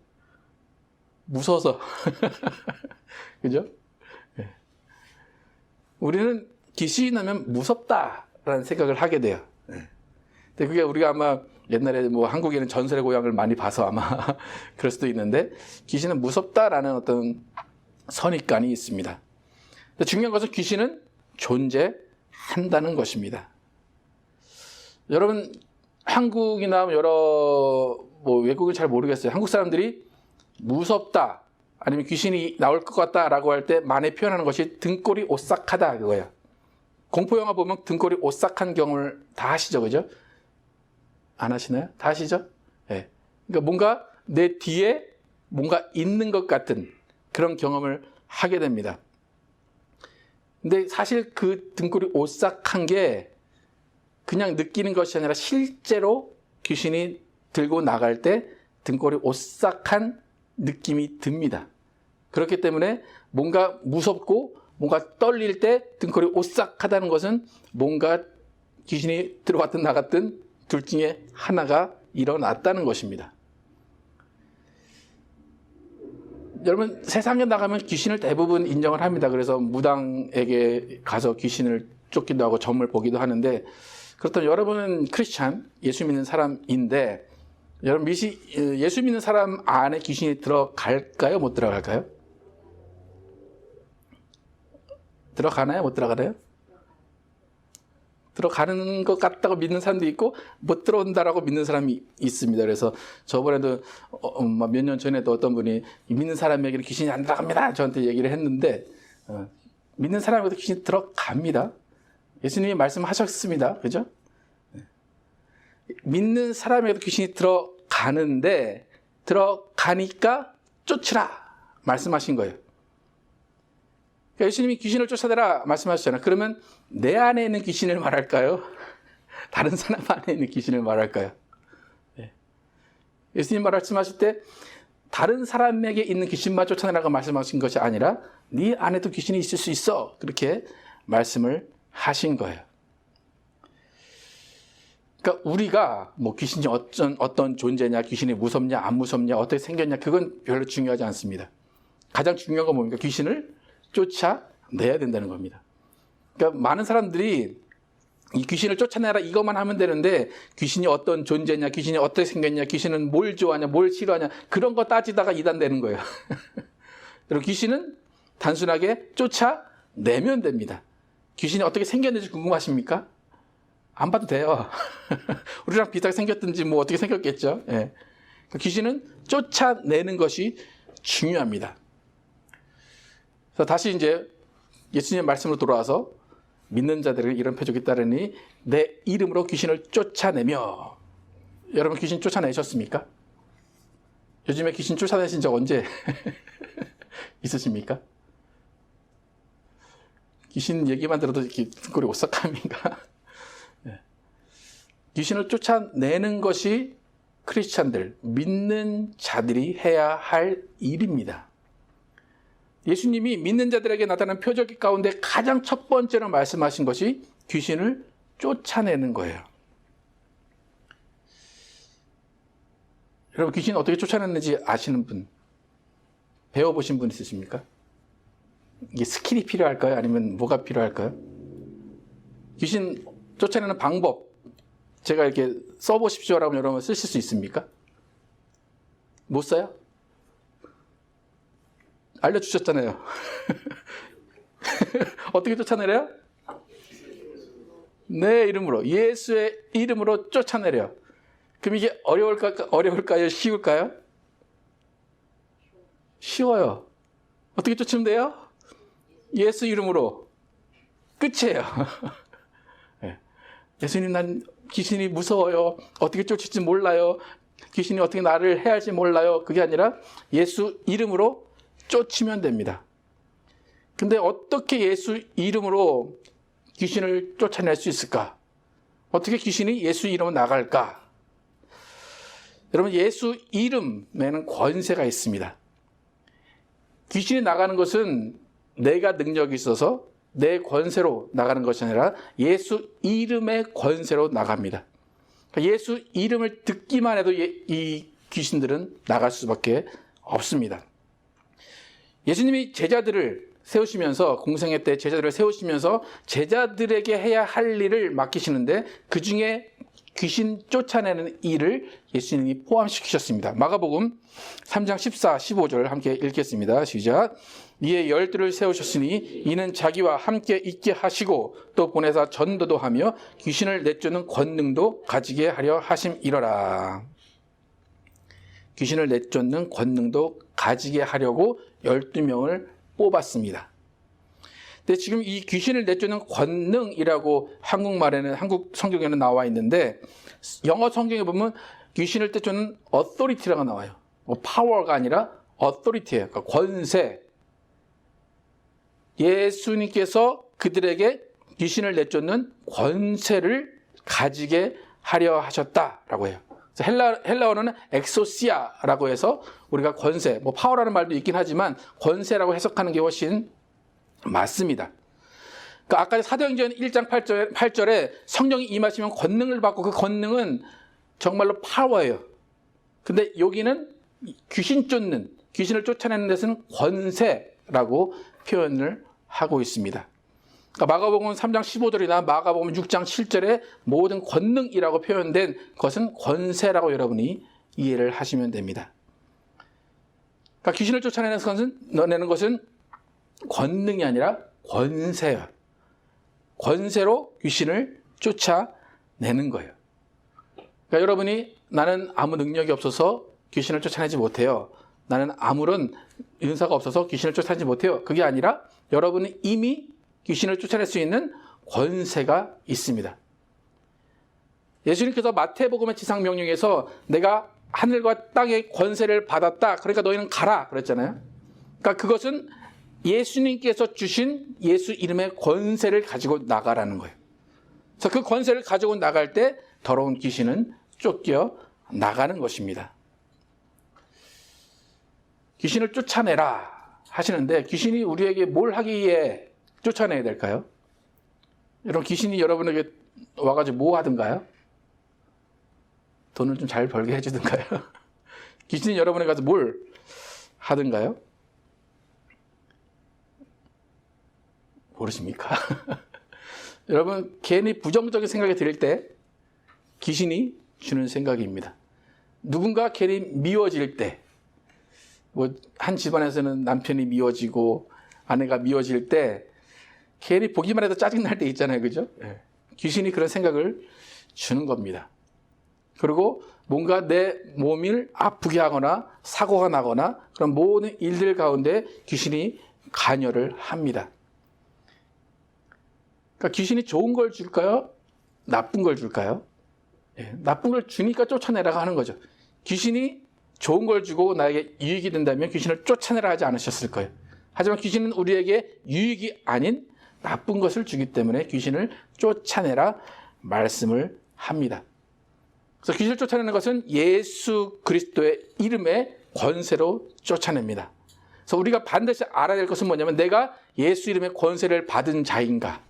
무서워서. 그죠? 네. 우리는 귀신이 나면 무섭다라는 생각을 하게 돼요. 네. 근데 그게 우리가 아마 옛날에 한국에는 전설의 고향을 많이 봐서 아마 그럴 수도 있는데, 귀신은 무섭다라는 어떤 선입관이 있습니다. 근데 중요한 것은 귀신은 존재한다는 것입니다. 여러분 한국이나 여러 외국은 잘 모르겠어요. 한국 사람들이 무섭다 아니면 귀신이 나올 것 같다라고 할 때 많이 표현하는 것이 등골이 오싹하다 그거예요. 공포영화 보면 등골이 오싹한 경험을 다 하시죠, 그죠? 안 하시나요? 다 하시죠? 네. 그러니까 뭔가 내 뒤에 뭔가 있는 것 같은 그런 경험을 하게 됩니다. 근데 사실 그 등골이 오싹한 게 그냥 느끼는 것이 아니라 실제로 귀신이 들고 나갈 때 등골이 오싹한 느낌이 듭니다. 그렇기 때문에 뭔가 무섭고 뭔가 떨릴 때 등골이 오싹하다는 것은 뭔가 귀신이 들어왔든 나갔든 둘 중에 하나가 일어났다는 것입니다. 여러분, 세상에 나가면 귀신을 대부분 인정을 합니다. 그래서 무당에게 가서 귀신을 쫓기도 하고 점을 보기도 하는데, 그렇다면 여러분은 크리스찬, 예수 믿는 사람인데, 여러분 예수 믿는 사람 안에 귀신이 들어갈까요? 못 들어갈까요? 들어가나요? 못 들어가나요? 들어가는 것 같다고 믿는 사람도 있고 못 들어온다라고 믿는 사람이 있습니다. 그래서 저번에도 몇 년 전에도 어떤 분이 믿는 사람에게는 귀신이 안 들어갑니다 저한테 얘기를 했는데, 믿는 사람에게도 귀신이 들어갑니다. 예수님이 말씀하셨습니다. 그죠? 믿는 사람에게도 귀신이 들어가는데 들어가니까 쫓으라 말씀하신 거예요. 그러니까 예수님이 귀신을 쫓아내라 말씀하셨잖아요. 그러면 내 안에 있는 귀신을 말할까요? 다른 사람 안에 있는 귀신을 말할까요? 네. 예수님 말씀하실 때 다른 사람에게 있는 귀신만 쫓아내라고 말씀하신 것이 아니라 네 안에도 귀신이 있을 수 있어, 그렇게 말씀을 하신 거예요. 그러니까 우리가 뭐 귀신이 어떤 존재냐, 귀신이 무섭냐 안 무섭냐 어떻게 생겼냐, 그건 별로 중요하지 않습니다. 가장 중요한 건 뭡니까? 귀신을 쫓아내야 된다는 겁니다. 그러니까 많은 사람들이 이 귀신을 쫓아내라 이것만 하면 되는데, 귀신이 어떤 존재냐, 귀신이 어떻게 생겼냐, 귀신은 뭘 좋아하냐, 뭘 싫어하냐, 그런 거 따지다가 이단되는 거예요. 그리고 귀신은 단순하게 쫓아내면 됩니다. 귀신이 어떻게 생겼는지 궁금하십니까? 안 봐도 돼요. 우리랑 비슷하게 생겼든지 뭐 어떻게 생겼겠죠. 예. 귀신은 쫓아내는 것이 중요합니다. 그래서 다시 이제 예수님의 말씀으로 돌아와서 믿는 자들에게 이런 표적이 따르니 내 이름으로 귀신을 쫓아내며. 여러분 귀신 쫓아내셨습니까? 요즘에 귀신 쫓아내신 적 언제 있으십니까? 귀신 얘기만 들어도 이렇게 등골이 오싹함인가? 네. 귀신을 쫓아내는 것이 크리스찬들, 믿는 자들이 해야 할 일입니다. 예수님이 믿는 자들에게 나타난 표적 가운데 가장 첫 번째로 말씀하신 것이 귀신을 쫓아내는 거예요. 여러분 귀신 어떻게 쫓아냈는지 아시는 분, 배워보신 분 있으십니까? 이게 스킬이 필요할까요? 아니면 뭐가 필요할까요? 귀신 쫓아내는 방법 제가 이렇게 써보십시오라고 여러분 쓰실 수 있습니까? 못 써요? 알려주셨잖아요. 어떻게 쫓아내려요? 내 이름으로, 예수의 이름으로 쫓아내려. 그럼 이게 어려울까요? 쉬울까요? 쉬워요. 어떻게 쫓으면 돼요? 예수 이름으로. 끝이에요. 예수님, 난 귀신이 무서워요. 어떻게 쫓을지 몰라요. 귀신이 어떻게 나를 해야 할지 몰라요. 그게 아니라 예수 이름으로 쫓으면 됩니다. 근데 어떻게 예수 이름으로 귀신을 쫓아낼 수 있을까? 어떻게 귀신이 예수 이름으로 나갈까? 여러분, 예수 이름에는 권세가 있습니다. 귀신이 나가는 것은 내가 능력이 있어서 내 권세로 나가는 것이 아니라 예수 이름의 권세로 나갑니다. 그러니까 예수 이름을 듣기만 해도 이 귀신들은 나갈 수밖에 없습니다. 예수님이 제자들을 세우시면서, 공생애 때 제자들을 세우시면서 제자들에게 해야 할 일을 맡기시는데 그 중에 귀신 쫓아내는 일을 예수님이 포함시키셨습니다. 마가복음 3장 14, 15절 함께 읽겠습니다. 시작. 이에 12를 세우셨으니 이는 자기와 함께 있게 하시고 또 보내사 전도도 하며 귀신을 내쫓는 권능도 가지게 하려 하심이러라. 귀신을 내쫓는 권능도 가지게 하려고 12명을 뽑았습니다. 근데 지금 이 귀신을 내쫓는 권능이라고 한국말에는, 한국 성경에는 나와 있는데 영어 성경에 보면 귀신을 내쫓는 authority라고 나와요. 파워가 아니라 authority예요. 그러니까 권세. 예수님께서 그들에게 귀신을 내쫓는 권세를 가지게 하려 하셨다라고 해요. 헬라어는 엑소시아라고 해서 우리가 권세, 뭐 파워라는 말도 있긴 하지만 권세라고 해석하는 게 훨씬 맞습니다. 그러니까 아까 사도행전 1장 8절에 성령이 임하시면 권능을 받고 그 권능은 정말로 파워예요. 근데 여기는 귀신 쫓는, 귀신을 쫓아내는 데서는 권세라고 표현을 하고 있습니다. 그러니까 마가복음 3장 15절이나 마가복음 6장 7절에 모든 권능이라고 표현된 것은 권세라고 여러분이 이해를 하시면 됩니다. 그러니까 귀신을 쫓아내는 것은 권능이 아니라 권세예요. 권세로 귀신을 쫓아내는 거예요. 그러니까 여러분이 나는 아무 능력이 없어서 귀신을 쫓아내지 못해요. 나는 아무런 은사가 없어서 귀신을 쫓아내지 못해요. 그게 아니라 여러분은 이미 귀신을 쫓아낼 수 있는 권세가 있습니다. 예수님께서 마태복음의 지상명령에서 내가 하늘과 땅의 권세를 받았다. 그러니까 너희는 가라. 그랬잖아요. 그러니까 그것은 예수님께서 주신 예수 이름의 권세를 가지고 나가라는 거예요. 그래서 그 권세를 가지고 나갈 때 더러운 귀신은 쫓겨 나가는 것입니다. 귀신을 쫓아내라 하시는데 귀신이 우리에게 뭘 하기에 쫓아내야 될까요? 여러분 귀신이 여러분에게 와가지고 뭐 하든가요? 돈을 좀 잘 벌게 해주든가요? 귀신이 여러분에게 가서 뭘 하든가요? 모르십니까? 여러분 괜히 부정적인 생각이 들 때 귀신이 주는 생각입니다. 누군가 괜히 미워질 때, 뭐 한 집안에서는 남편이 미워지고 아내가 미워질 때 괜히 보기만 해도 짜증날 때 있잖아요. 그죠? 귀신이 그런 생각을 주는 겁니다. 그리고 뭔가 내 몸을 아프게 하거나 사고가 나거나 그런 모든 일들 가운데 귀신이 관여를 합니다. 그러니까 귀신이 좋은 걸 줄까요? 나쁜 걸 줄까요? 나쁜 걸 주니까 쫓아내라고 하는 거죠. 귀신이 좋은 걸 주고 나에게 유익이 된다면 귀신을 쫓아내라 하지 않으셨을 거예요. 하지만 귀신은 우리에게 유익이 아닌 나쁜 것을 주기 때문에 귀신을 쫓아내라 말씀을 합니다. 그래서 귀신을 쫓아내는 것은 예수 그리스도의 이름의 권세로 쫓아냅니다. 그래서 우리가 반드시 알아야 될 것은 뭐냐면 내가 예수 이름의 권세를 받은 자인가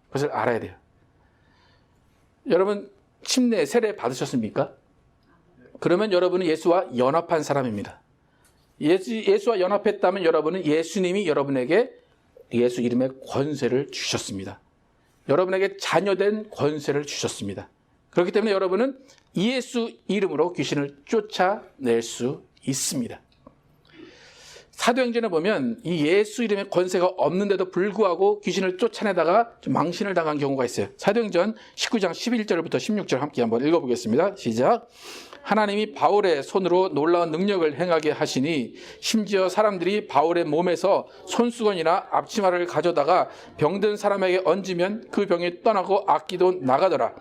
그것을 알아야 돼요. 여러분 침례 세례 받으셨습니까? 그러면 여러분은 예수와 연합한 사람입니다. 예수와 연합했다면 여러분은 예수님이 여러분에게 예수 이름의 권세를 주셨습니다. 여러분에게 자녀된 권세를 주셨습니다. 그렇기 때문에 여러분은 예수 이름으로 귀신을 쫓아낼 수 있습니다. 사도행전에 보면 이 예수 이름의 권세가 없는데도 불구하고 귀신을 쫓아내다가 좀 망신을 당한 경우가 있어요. 사도행전 19장 11절부터 16절 함께 한번 읽어보겠습니다. 시작. 하나님이 바울의 손으로 놀라운 능력을 행하게 하시니 심지어 사람들이 바울의 몸에서 손수건이나 앞치마를 가져다가 병든 사람에게 얹으면 그 병이 떠나고 악기도 나가더라.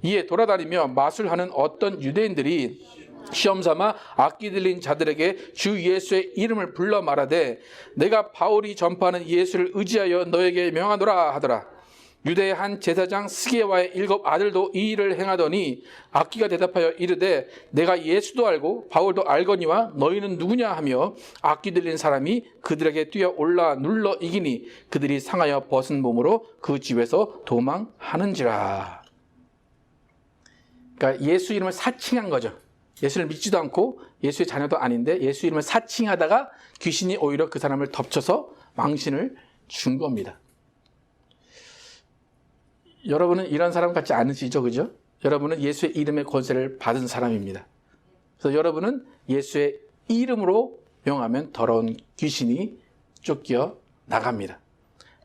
이에 돌아다니며 마술하는 어떤 유대인들이 시험삼아 악기 들린 자들에게 주 예수의 이름을 불러 말하되 내가 바울이 전파하는 예수를 의지하여 너에게 명하노라 하더라. 유대의 한 제사장 스게와의 7 아들도 이 일을 행하더니 악기가 대답하여 이르되 내가 예수도 알고 바울도 알거니와 너희는 누구냐 하며 악기 들린 사람이 그들에게 뛰어 올라 눌러 이기니 그들이 상하여 벗은 몸으로 그 집에서 도망하는지라. 그러니까 예수 이름을 사칭한 거죠. 예수를 믿지도 않고 예수의 자녀도 아닌데 예수 이름을 사칭하다가 귀신이 오히려 그 사람을 덮쳐서 망신을 준 겁니다. 여러분은 이런 사람 같지 않으시죠? 그죠? 여러분은 예수의 이름의 권세를 받은 사람입니다. 그래서 여러분은 예수의 이름으로 명하면 더러운 귀신이 쫓겨 나갑니다.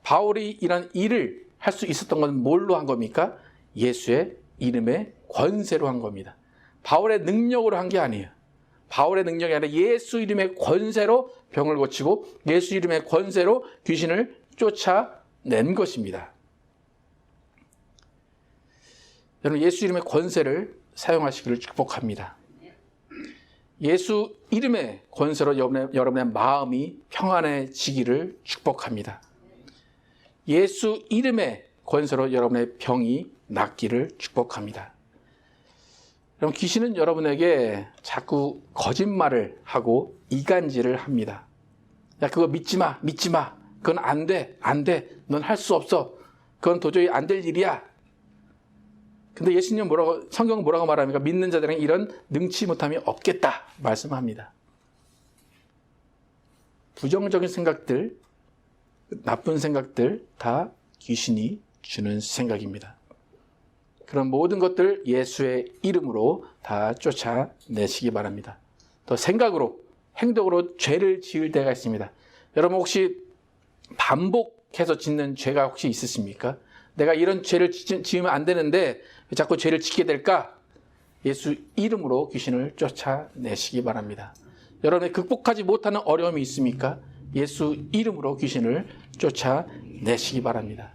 바울이 이런 일을 할 수 있었던 건 뭘로 한 겁니까? 예수의 이름의 권세로 한 겁니다. 바울의 능력으로 한 게 아니에요. 바울의 능력이 아니라 예수 이름의 권세로 병을 고치고 예수 이름의 권세로 귀신을 쫓아낸 것입니다. 여러분 예수 이름의 권세를 사용하시기를 축복합니다. 예수 이름의 권세로 여러분의 마음이 평안해지기를 축복합니다. 예수 이름의 권세로 여러분의 병이 낫기를 축복합니다. 그럼 귀신은 여러분에게 자꾸 거짓말을 하고 이간질을 합니다. 야, 그거 믿지 마. 그건 안 돼. 넌 할 수 없어. 그건 도저히 안 될 일이야. 근데 예수님 성경은 뭐라고 말합니까? 믿는 자들에게 이런 능치 못함이 없겠다 말씀합니다. 부정적인 생각들, 나쁜 생각들 다 귀신이 주는 생각입니다. 그런 모든 것들 예수의 이름으로 다 쫓아내시기 바랍니다. 또 생각으로, 행동으로 죄를 지을 때가 있습니다. 여러분 혹시 반복해서 짓는 죄가 혹시 있으십니까? 내가 이런 죄를 지으면 안 되는데 왜 자꾸 죄를 짓게 될까? 예수 이름으로 귀신을 쫓아내시기 바랍니다. 여러분이 극복하지 못하는 어려움이 있습니까? 예수 이름으로 귀신을 쫓아내시기 바랍니다.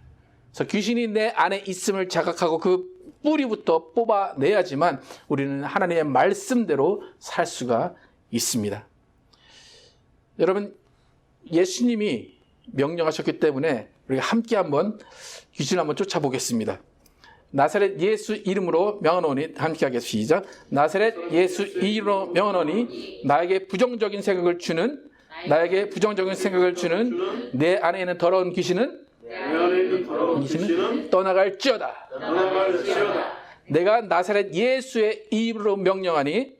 그래서 귀신이 내 안에 있음을 자각하고 그 뿌리부터 뽑아내야지만 우리는 하나님의 말씀대로 살 수가 있습니다. 여러분, 예수님이 명령하셨기 때문에 우리가 함께 한번 귀신을 한번 쫓아보겠습니다. 나사렛 예수 이름으로 명하노니, 함께 하겠습니다. 시작. 나사렛 예수 이름으로 명하노니 나에게 부정적인 생각을 주는 내 안에 있는 더러운 귀신은 떠나갈지어다. 내가 나사렛 예수의 이름으로 명령하니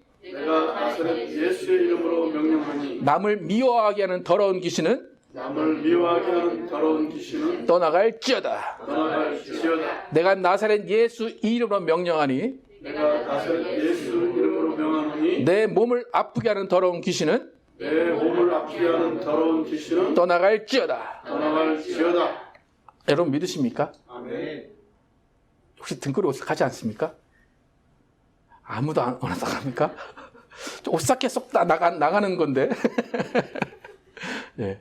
남을 미워하게 하는 더러운 귀신은 떠나갈지어다. 내가 나사렛 예수 이름으로 명령하니 내 몸을 아프게 하는 더러운 귀신은 떠나갈지어다. 여러분 믿으십니까?
아멘.
혹시 등골이 오싹하지 않습니까? 아무도 안 오싹합니까? 오싹해 쏙 나가는 건데. 예.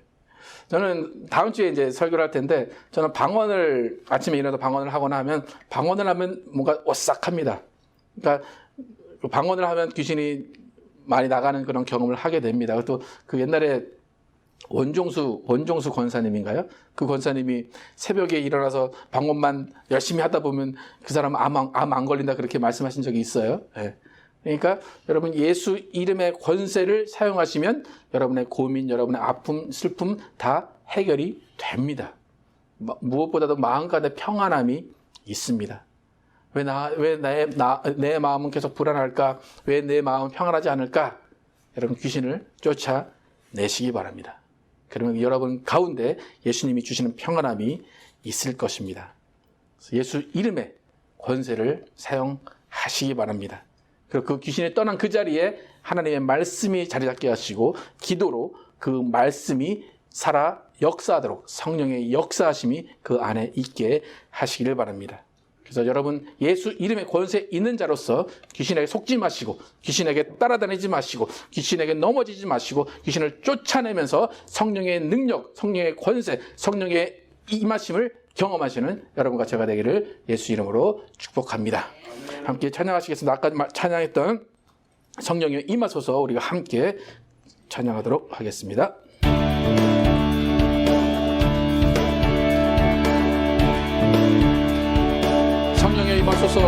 저는 다음 주에 이제 설교를 할 텐데, 저는 아침에 일어나서 방언을 하거나 하면, 방언을 하면 뭔가 오싹합니다. 그러니까, 방언을 하면 귀신이 많이 나가는 그런 경험을 하게 됩니다. 또 그 옛날에 원종수 권사님인가요? 그 권사님이 새벽에 일어나서 방언만 열심히 하다 보면 그 사람은 암 안 걸린다 그렇게 말씀하신 적이 있어요. 예. 그러니까 여러분 예수 이름의 권세를 사용하시면 여러분의 고민, 여러분의 아픔, 슬픔 다 해결이 됩니다. 무엇보다도 마음간의 평안함이 있습니다. 왜 내 마음은 계속 불안할까? 왜 내 마음은 평안하지 않을까? 여러분 귀신을 쫓아내시기 바랍니다. 그러면 여러분 가운데 예수님이 주시는 평안함이 있을 것입니다. 예수 이름의 권세를 사용하시기 바랍니다. 그리고 그 귀신이 떠난 그 자리에 하나님의 말씀이 자리 잡게 하시고 기도로 그 말씀이 살아 역사하도록 성령의 역사하심이 그 안에 있게 하시기를 바랍니다. 그래서 여러분 예수 이름의 권세 있는 자로서 귀신에게 속지 마시고 귀신에게 따라다니지 마시고 귀신에게 넘어지지 마시고 귀신을 쫓아내면서 성령의 능력, 성령의 권세, 성령의 임하심을 경험하시는 여러분과 제가 되기를 예수 이름으로 축복합니다. 함께 찬양하시겠습니다. 아까 찬양했던 성령의 임하소서 우리가 함께 찬양하도록 하겠습니다. 성령의 임하소서,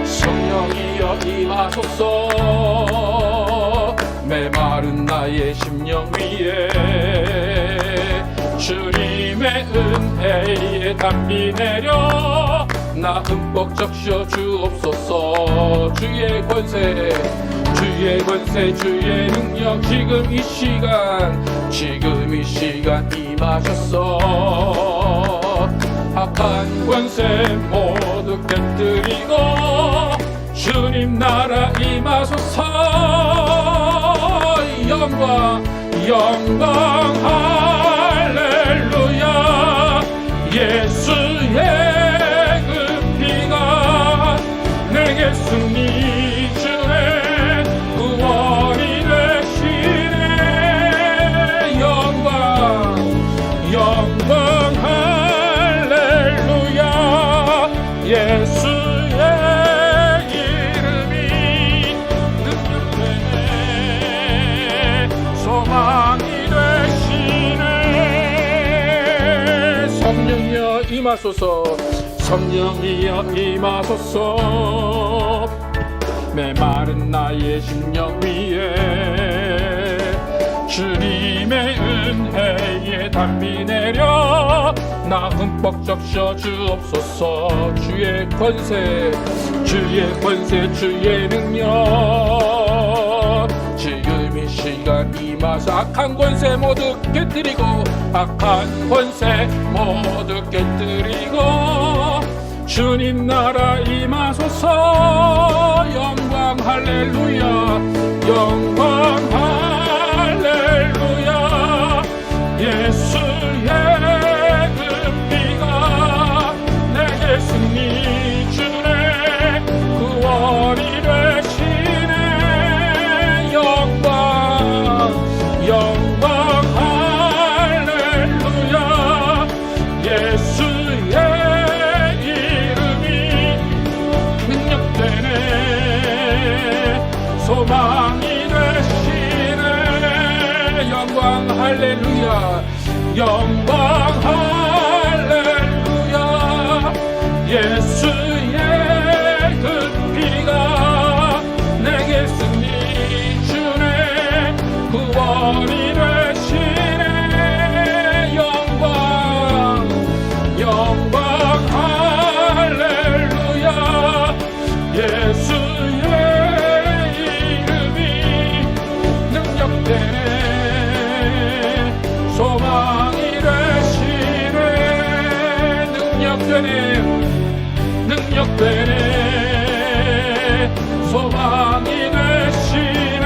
성령이여 임하소서. 메마른 나의 심령 위에 주님의 은혜에 담비 내려 나 흠뻑 적셔 주옵소서. 주의 권세, 주의 능력 지금 이 시간 임하셨어. 악한 권세 모두 깨뜨리고 주님 나라 임하소서. 영광 할렐루야. 예수의 그 피가 내게 승리 주의 구원이 되시네. 영광 할렐루야. 예수의 이름이 능력되네. 소망이 되시네.
성령이여 임하소서,
성령이여 임하소서. 메마른 나의 심령 위에 주님의 은혜에 담비 내려 나 흠뻑 적셔 주옵소서. 주의 권세 주의 능력 지금 이 시간 임하사 악한 권세 모두 깨뜨리고 악한 권세 모두 깨뜨리고 주님 나라 임하소서. 영광 할렐루야 영광 할렐루야. 예수의 은비가 내게 승리 주네 구원이 되시네. 영광 할렐루야. 예수의 이름이 능력되네 소망이 되시네. 영광 할렐루야 영광 할렐루야. 예수의 그 피가 내게 승리 주네 구원이 되시네. 영광 할렐루야. 예수의 이름이 능력되네 소망이 되시네. 능력되네 소망이 되시네.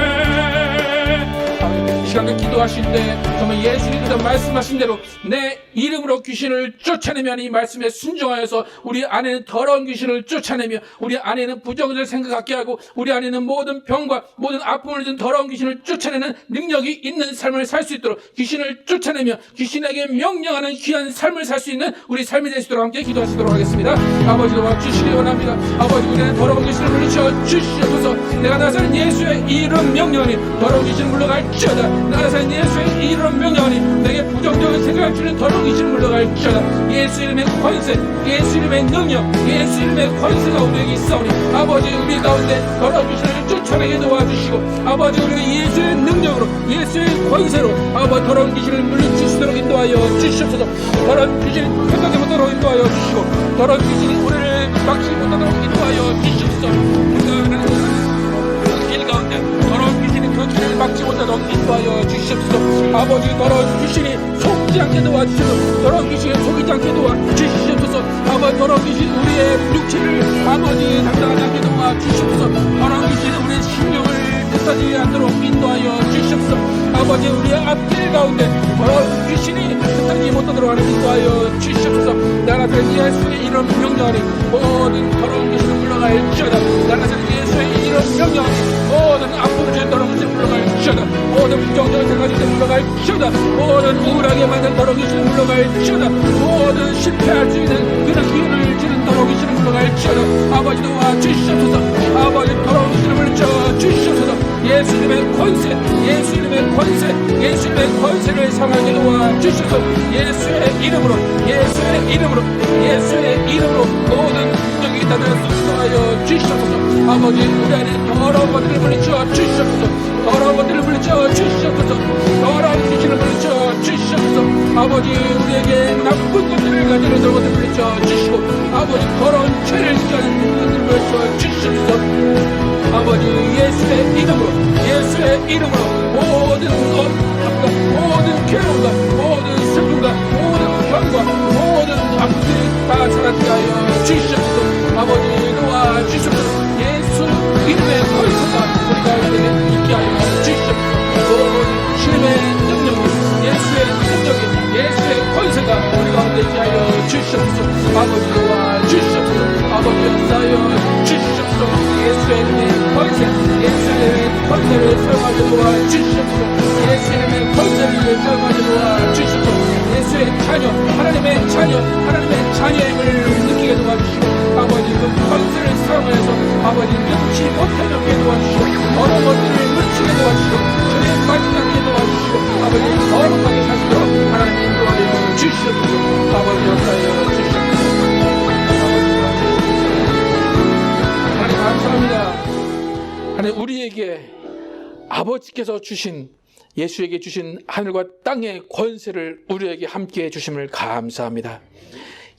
시간과 기도하실 때 정말 예수님께서 말씀하신 대로 내 이름으로 귀신을 쫓아내면 이 말씀에 순종하여서 우리 안에는 더러운 귀신을 쫓아내며 우리 안에는 부정을 생각하게 하고 우리 안에는 모든 병과 모든 아픔을 준 더러운 귀신을 쫓아내는 능력이 있는 삶을 살 수 있도록 귀신을 쫓아내며 귀신에게 명령하는 귀한 삶을 살 수 있는 우리 삶이 될 수 있도록 함께 기도하시도록 하겠습니다. 아버지 도와주시기 원합니다. 아버지 우리의 더러운 귀신을 물리쳐 주시옵소서. 내가 나서는 예수의 이름 명령하니 더러운 귀신을 물러갈지어다. 내가 나서는 예수의 이름 명령하니 내게 부정적인 생각을 주는 더러운 귀신을 물러갈지어다. 예수 이름의 권세 예수 이름의 능력 예수 이름의 권세가 우리에게 있사오니 아버지 우리 가운데 더러운 귀신을 쫓아내게 도와주시고 아버지 우리가 예수의 능력으로 예수의 권세로 아버지 더러운 귀신을 물리치시도록 인도하여 주시옵소서. 더러운 귀신이 생각해 못하도록 인도하여 주시고 더러운 귀신이 우리를 막지 못하도록 인도하여 주시옵소서. 길 가운데 더러운 귀신이 그 길을 막지 못하도록 인도하여 주시옵소서. 아버지 더러운 귀신이 속지 않게 도와주시옵소서. 더러운 귀신이 속이지 않게 도와주시옵소서. 아버지 더러운 귀신 우리의 육체를 아버지 당당하지 않게 도와주시옵소서. 더러운 귀신이 우리의 심령을 흩어지지 않도록 인도하여 주시옵소서. 아버지 우리의 앞길 가운데 더러운 귀신이 흩어지지 못하도록 하는 인도하여 주시옵소서. 나라는 예수의 이름 명령하니 모든 더러운 귀신을 물러갈지어다. 나라는 예수의 이름 명령하니 모든 아픔을 주는 더러운 귀신을 물러갈지어다. 모든 부정적인 생각을 물러갈지어다. 모든 우울하게 만든 더러운 귀신을 물러갈지어다. 모든 실패할 수 있는 그런 기운을 주는 더러운 귀신을 물러갈지어다. 아버지 도와주시옵소서. 아버지 더러운 귀신을 물리쳐 주시옵소서. 예수님의 권세 예수님의 권세 예수님의 권세를 상하게 도와주시옵소서. 예수의 이름으로 모든 능력이 다 들어서하여 주시옵소서. 아버지 우리 안에 더러운 것들을 물리쳐 주시옵소서. 더러운 것들을 물리쳐 주시옵소서. 더러운 귀신을 물리쳐 주시옵소서. 아버지 우리에게 나쁜 것들을 가지는 더러운 것들을 물리쳐 주시고 아버지 더러운 죄를 지하는 것들을 물리쳐 주시옵소서. 아버지 예수의 이름으로 모든 억압과 모든 괴로움과 모든 슬픔과 모든 병과 모든 아픔들이 다 사라지게 하여 주시옵소서. 아버지 도와주시옵소서. 예수 이름의 권세가 우리 가운데 있게 하여 주시옵소서. 모든 주님의 능력이 예수의 권세가 우리 가운데 있게 하여 주시옵소서. 아버지 도와주시옵소서. 아버지 역사하여 주시옵소서. 예수의 권세를 사용하게 도와주시옵소서. 예수의 권세를 사용하게 도와주시옵소서. 예수의 자녀 하나님의 자녀임을 느끼게 도와주시고 아버지 그 권세를 사용해서 아버지 눈치 못하게 도와주시고 어려운 것들을 눈치게 도와주시고 주님 빠지게 도와주시고 아버지 거룩하게 사시도록 하나님 인도하여 주시옵소서. 아버지 역사하여 주시옵소서. 아버지 도와주시옵소서. 하나님 감사합니다. 우리에게 아버지께서 주신, 예수에게 주신 하늘과 땅의 권세를 우리에게 함께 주심을 감사합니다.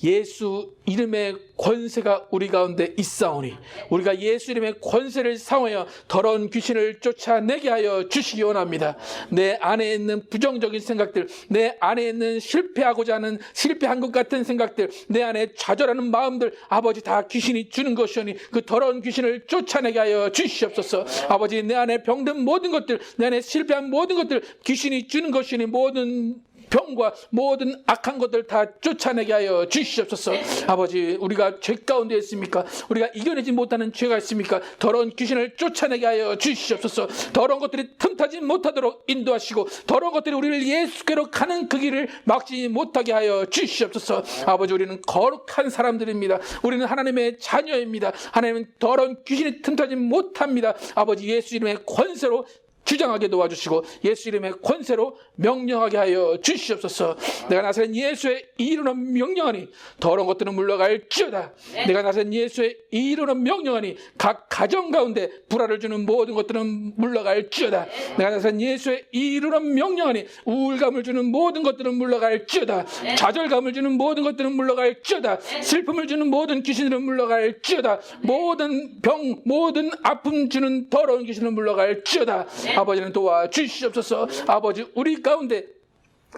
예수 이름의 권세가 우리 가운데 있사오니 우리가 예수 이름의 권세를 사용하여 더러운 귀신을 쫓아내게 하여 주시기 원합니다. 내 안에 있는 부정적인 생각들, 내 안에 있는 실패하고자 하는, 실패한 것 같은 생각들, 내 안에 좌절하는 마음들, 아버지 다 귀신이 주는 것이오니 그 더러운 귀신을 쫓아내게 하여 주시옵소서. 아버지, 내 안에 병든 모든 것들, 내 안에 실패한 모든 것들, 귀신이 주는 것이니 모든 병과 모든 악한 것들 다 쫓아내게 하여 주시옵소서. 아버지, 우리가 죄 가운데 있습니까? 우리가 이겨내지 못하는 죄가 있습니까? 더러운 귀신을 쫓아내게 하여 주시옵소서. 더러운 것들이 틈타지 못하도록 인도하시고 더러운 것들이 우리를 예수께로 가는 그 길을 막지 못하게 하여 주시옵소서. 아버지, 우리는 거룩한 사람들입니다. 우리는 하나님의 자녀입니다. 하나님은 더러운 귀신이 틈타지 못합니다. 아버지, 예수 이름의 권세로 주장하게 도와주시고 예수 이름의 권세로 명령하게 하여 주시옵소서. 내가 나서는 예수의 이름으로 명령하니 더러운 것들은 물러갈지어다. 내가 나서는 예수의 이름으로 명령하니 각 가정 가운데 불화를 주는 모든 것들은 물러갈지어다. 내가 나서는 예수의 이름으로 명령하니 우울감을 주는 모든 것들은 물러갈지어다. 좌절감을 주는 모든 것들은 물러갈지어다. 슬픔을 주는 모든 귀신들은 물러갈지어다. 모든 병, 모든 아픔 주는 더러운 귀신은 물러갈지어다. 아버지는 도와주시옵소서. 아버지, 우리 가운데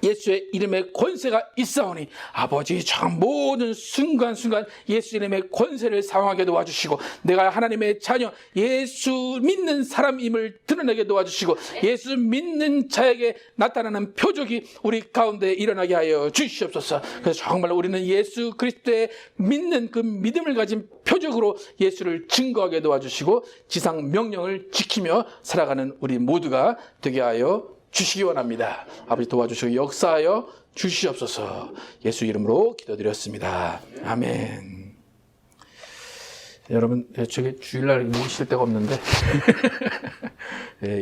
예수의 이름의 권세가 있사오니 아버지, 참 모든 순간순간 예수 이름의 권세를 사용하게 도와주시고 내가 하나님의 자녀, 예수 믿는 사람임을 드러내게 도와주시고 예수 믿는 자에게 나타나는 표적이 우리 가운데 일어나게 하여 주시옵소서. 그래서 정말 우리는 예수 그리스도의 믿는 그 믿음을 가진 표적으로 예수를 증거하게 도와주시고 지상 명령을 지키며 살아가는 우리 모두가 되게 하여 주시기 원합니다. 아버지, 도와주시고 역사하여 주시옵소서. 예수 이름으로 기도드렸습니다. 아멘. 여러분, 저기 주일날 모실 데가 없는데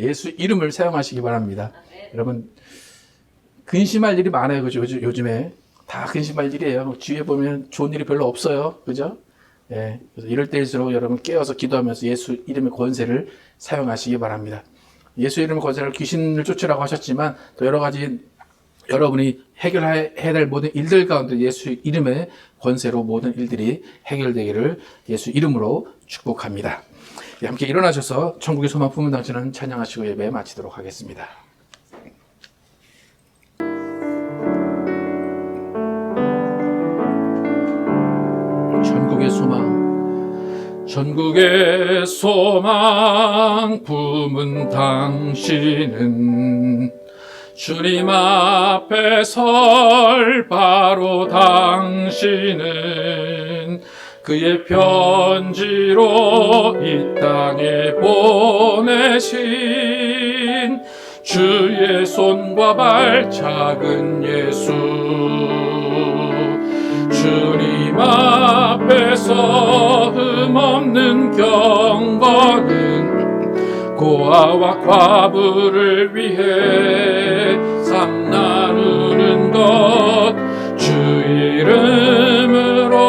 예수 이름을 사용하시기 바랍니다. 여러분, 근심할 일이 많아요. 그죠? 요즘에 다 근심할 일이에요. 주위에 보면 좋은 일이 별로 없어요. 그죠? 예, 그래서 이럴 때일수록 여러분 깨어서 기도하면서 예수 이름의 권세를 사용하시기 바랍니다. 예수 이름의 권세를 귀신을 쫓으라고 하셨지만 또 여러 가지 여러분이 해결해야 될 모든 일들 가운데 예수 이름의 권세로 모든 일들이 해결되기를 예수 이름으로 축복합니다. 예, 함께 일어나셔서 천국의 소망 품은 당신은 찬양하시고 예배 마치도록 하겠습니다. 천국의 소망, 전국의 소망 품은 당신은 주님 앞에 설 바로 당신은 그의 편지로 이 땅에 보내신 주의 손과 발 작은 예수, 주님 앞에서 흠없는 경건은 고아와 과부를 위해 삶 나누는 것, 주 이름으로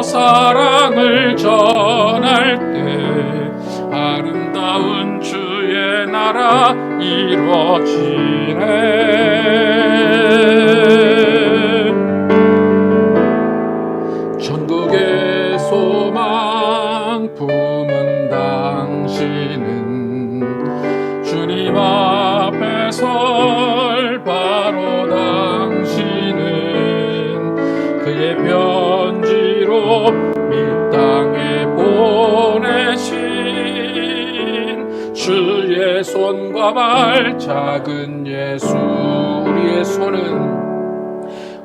사랑을 전할 때 아름다운 주의 나라 이루어지네. 전국의 소망 품은 당신은 주님 앞에 설 바로 당신은 그의 편지로 이 땅에 보내신 주의 손과 발 작은 예수.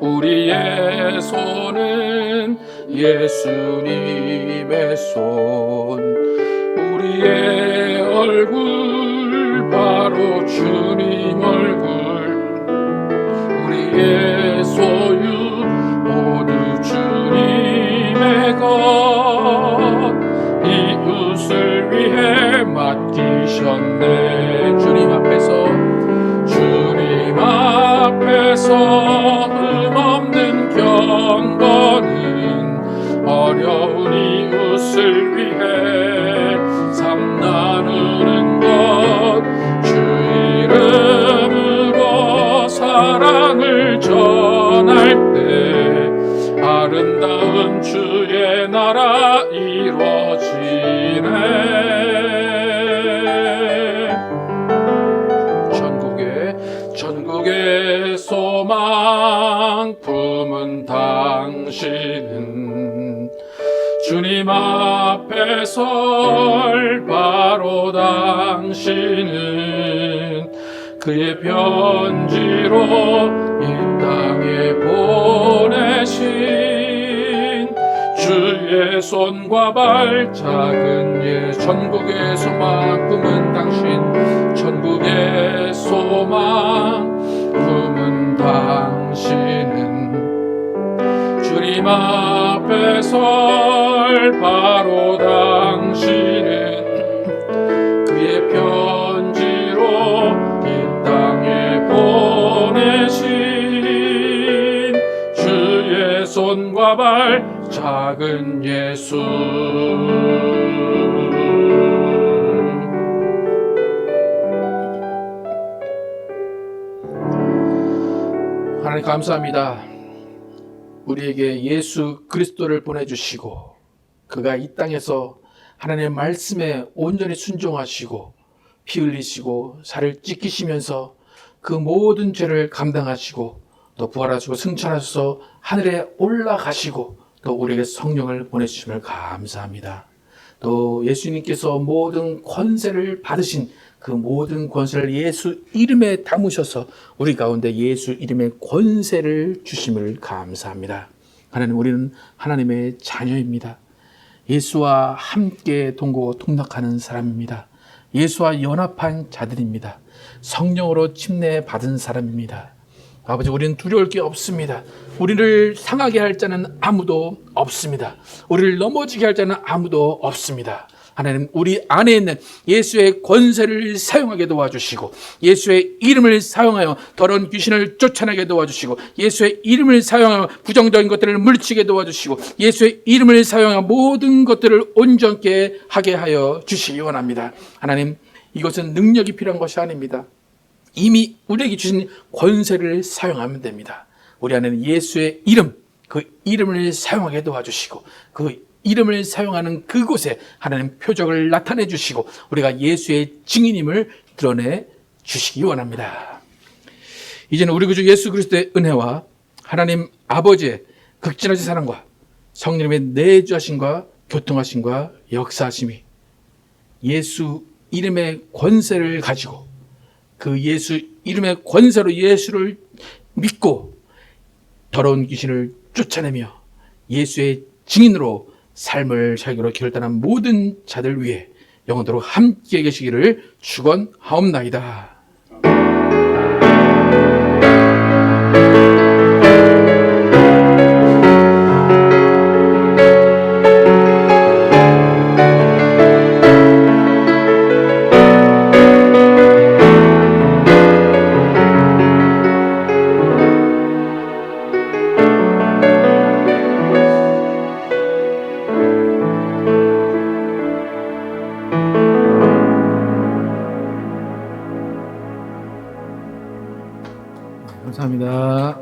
우리의 손은 예수님의 손, 우리의 얼굴 바로 주님 얼굴, 우리의 소유 모두 주님의 것, 이웃을 위해 맡기셨네. 주님 앞에서 흠없는 경건은 어려운 이웃을 위해 삶 나누는 것, 사랑을 전할 때 아름다운 주의 나라 이루어지네. 전국의 소망 품은 당신은 주님 앞에 설 바로 당신은 그의 편지로 이 땅에 보내신 주의 손과 발 작은 예 전국의 소망 품은 당신 전국의 소망 품은 당신은 주님 앞에 설 바로 당신은 그의 편지로 이 땅에 보내신 주의 손과 발 작은 예수. 하나님 감사합니다. 우리에게 예수 그리스도를 보내주시고 그가 이 땅에서 하나님의 말씀에 온전히 순종하시고 피 흘리시고 살을 찢기시면서 그 모든 죄를 감당하시고 또 부활하시고 승천하셔서 하늘에 올라가시고 또 우리에게 성령을 보내주심을 감사합니다. 또 예수님께서 모든 권세를 받으신 그 모든 권세를 예수 이름에 담으셔서 우리 가운데 예수 이름의 권세를 주심을 감사합니다. 하나님, 우리는 하나님의 자녀입니다. 예수와 함께 동고 동락하는 사람입니다. 예수와 연합한 자들입니다. 성령으로 침례받은 사람입니다. 아버지, 우리는 두려울 게 없습니다. 우리를 상하게 할 자는 아무도 없습니다. 우리를 넘어지게 할 자는 아무도 없습니다. 하나님, 우리 안에 있는 예수의 권세를 사용하게 도와주시고 예수의 이름을 사용하여 더러운 귀신을 쫓아내게 도와주시고 예수의 이름을 사용하여 부정적인 것들을 물리치게 도와주시고 예수의 이름을 사용하여 모든 것들을 온전케 하게 하여 주시기 원합니다. 하나님, 이것은 능력이 필요한 것이 아닙니다. 이미 우리에게 주신 권세를 사용하면 됩니다. 우리 안에는 예수의 이름, 그 이름을 사용하게 도와주시고 그 이름을 사용하는 그곳에 하나님 표적을 나타내 주시고 우리가 예수의 증인임을 드러내 주시기 원합니다. 이제는 우리 구주 예수 그리스도의 은혜와 하나님 아버지의 극진하신 사랑과 성령님의 내주하심과 교통하심과 역사하심이 예수 이름의 권세를 가지고 그 예수 이름의 권세로 예수를 믿고 더러운 귀신을 쫓아내며 예수의 증인으로 삶을 살기로 결단한 모든 자들 위해 영원토록 함께 계시기를 축원하옵나이다. 감사합니다.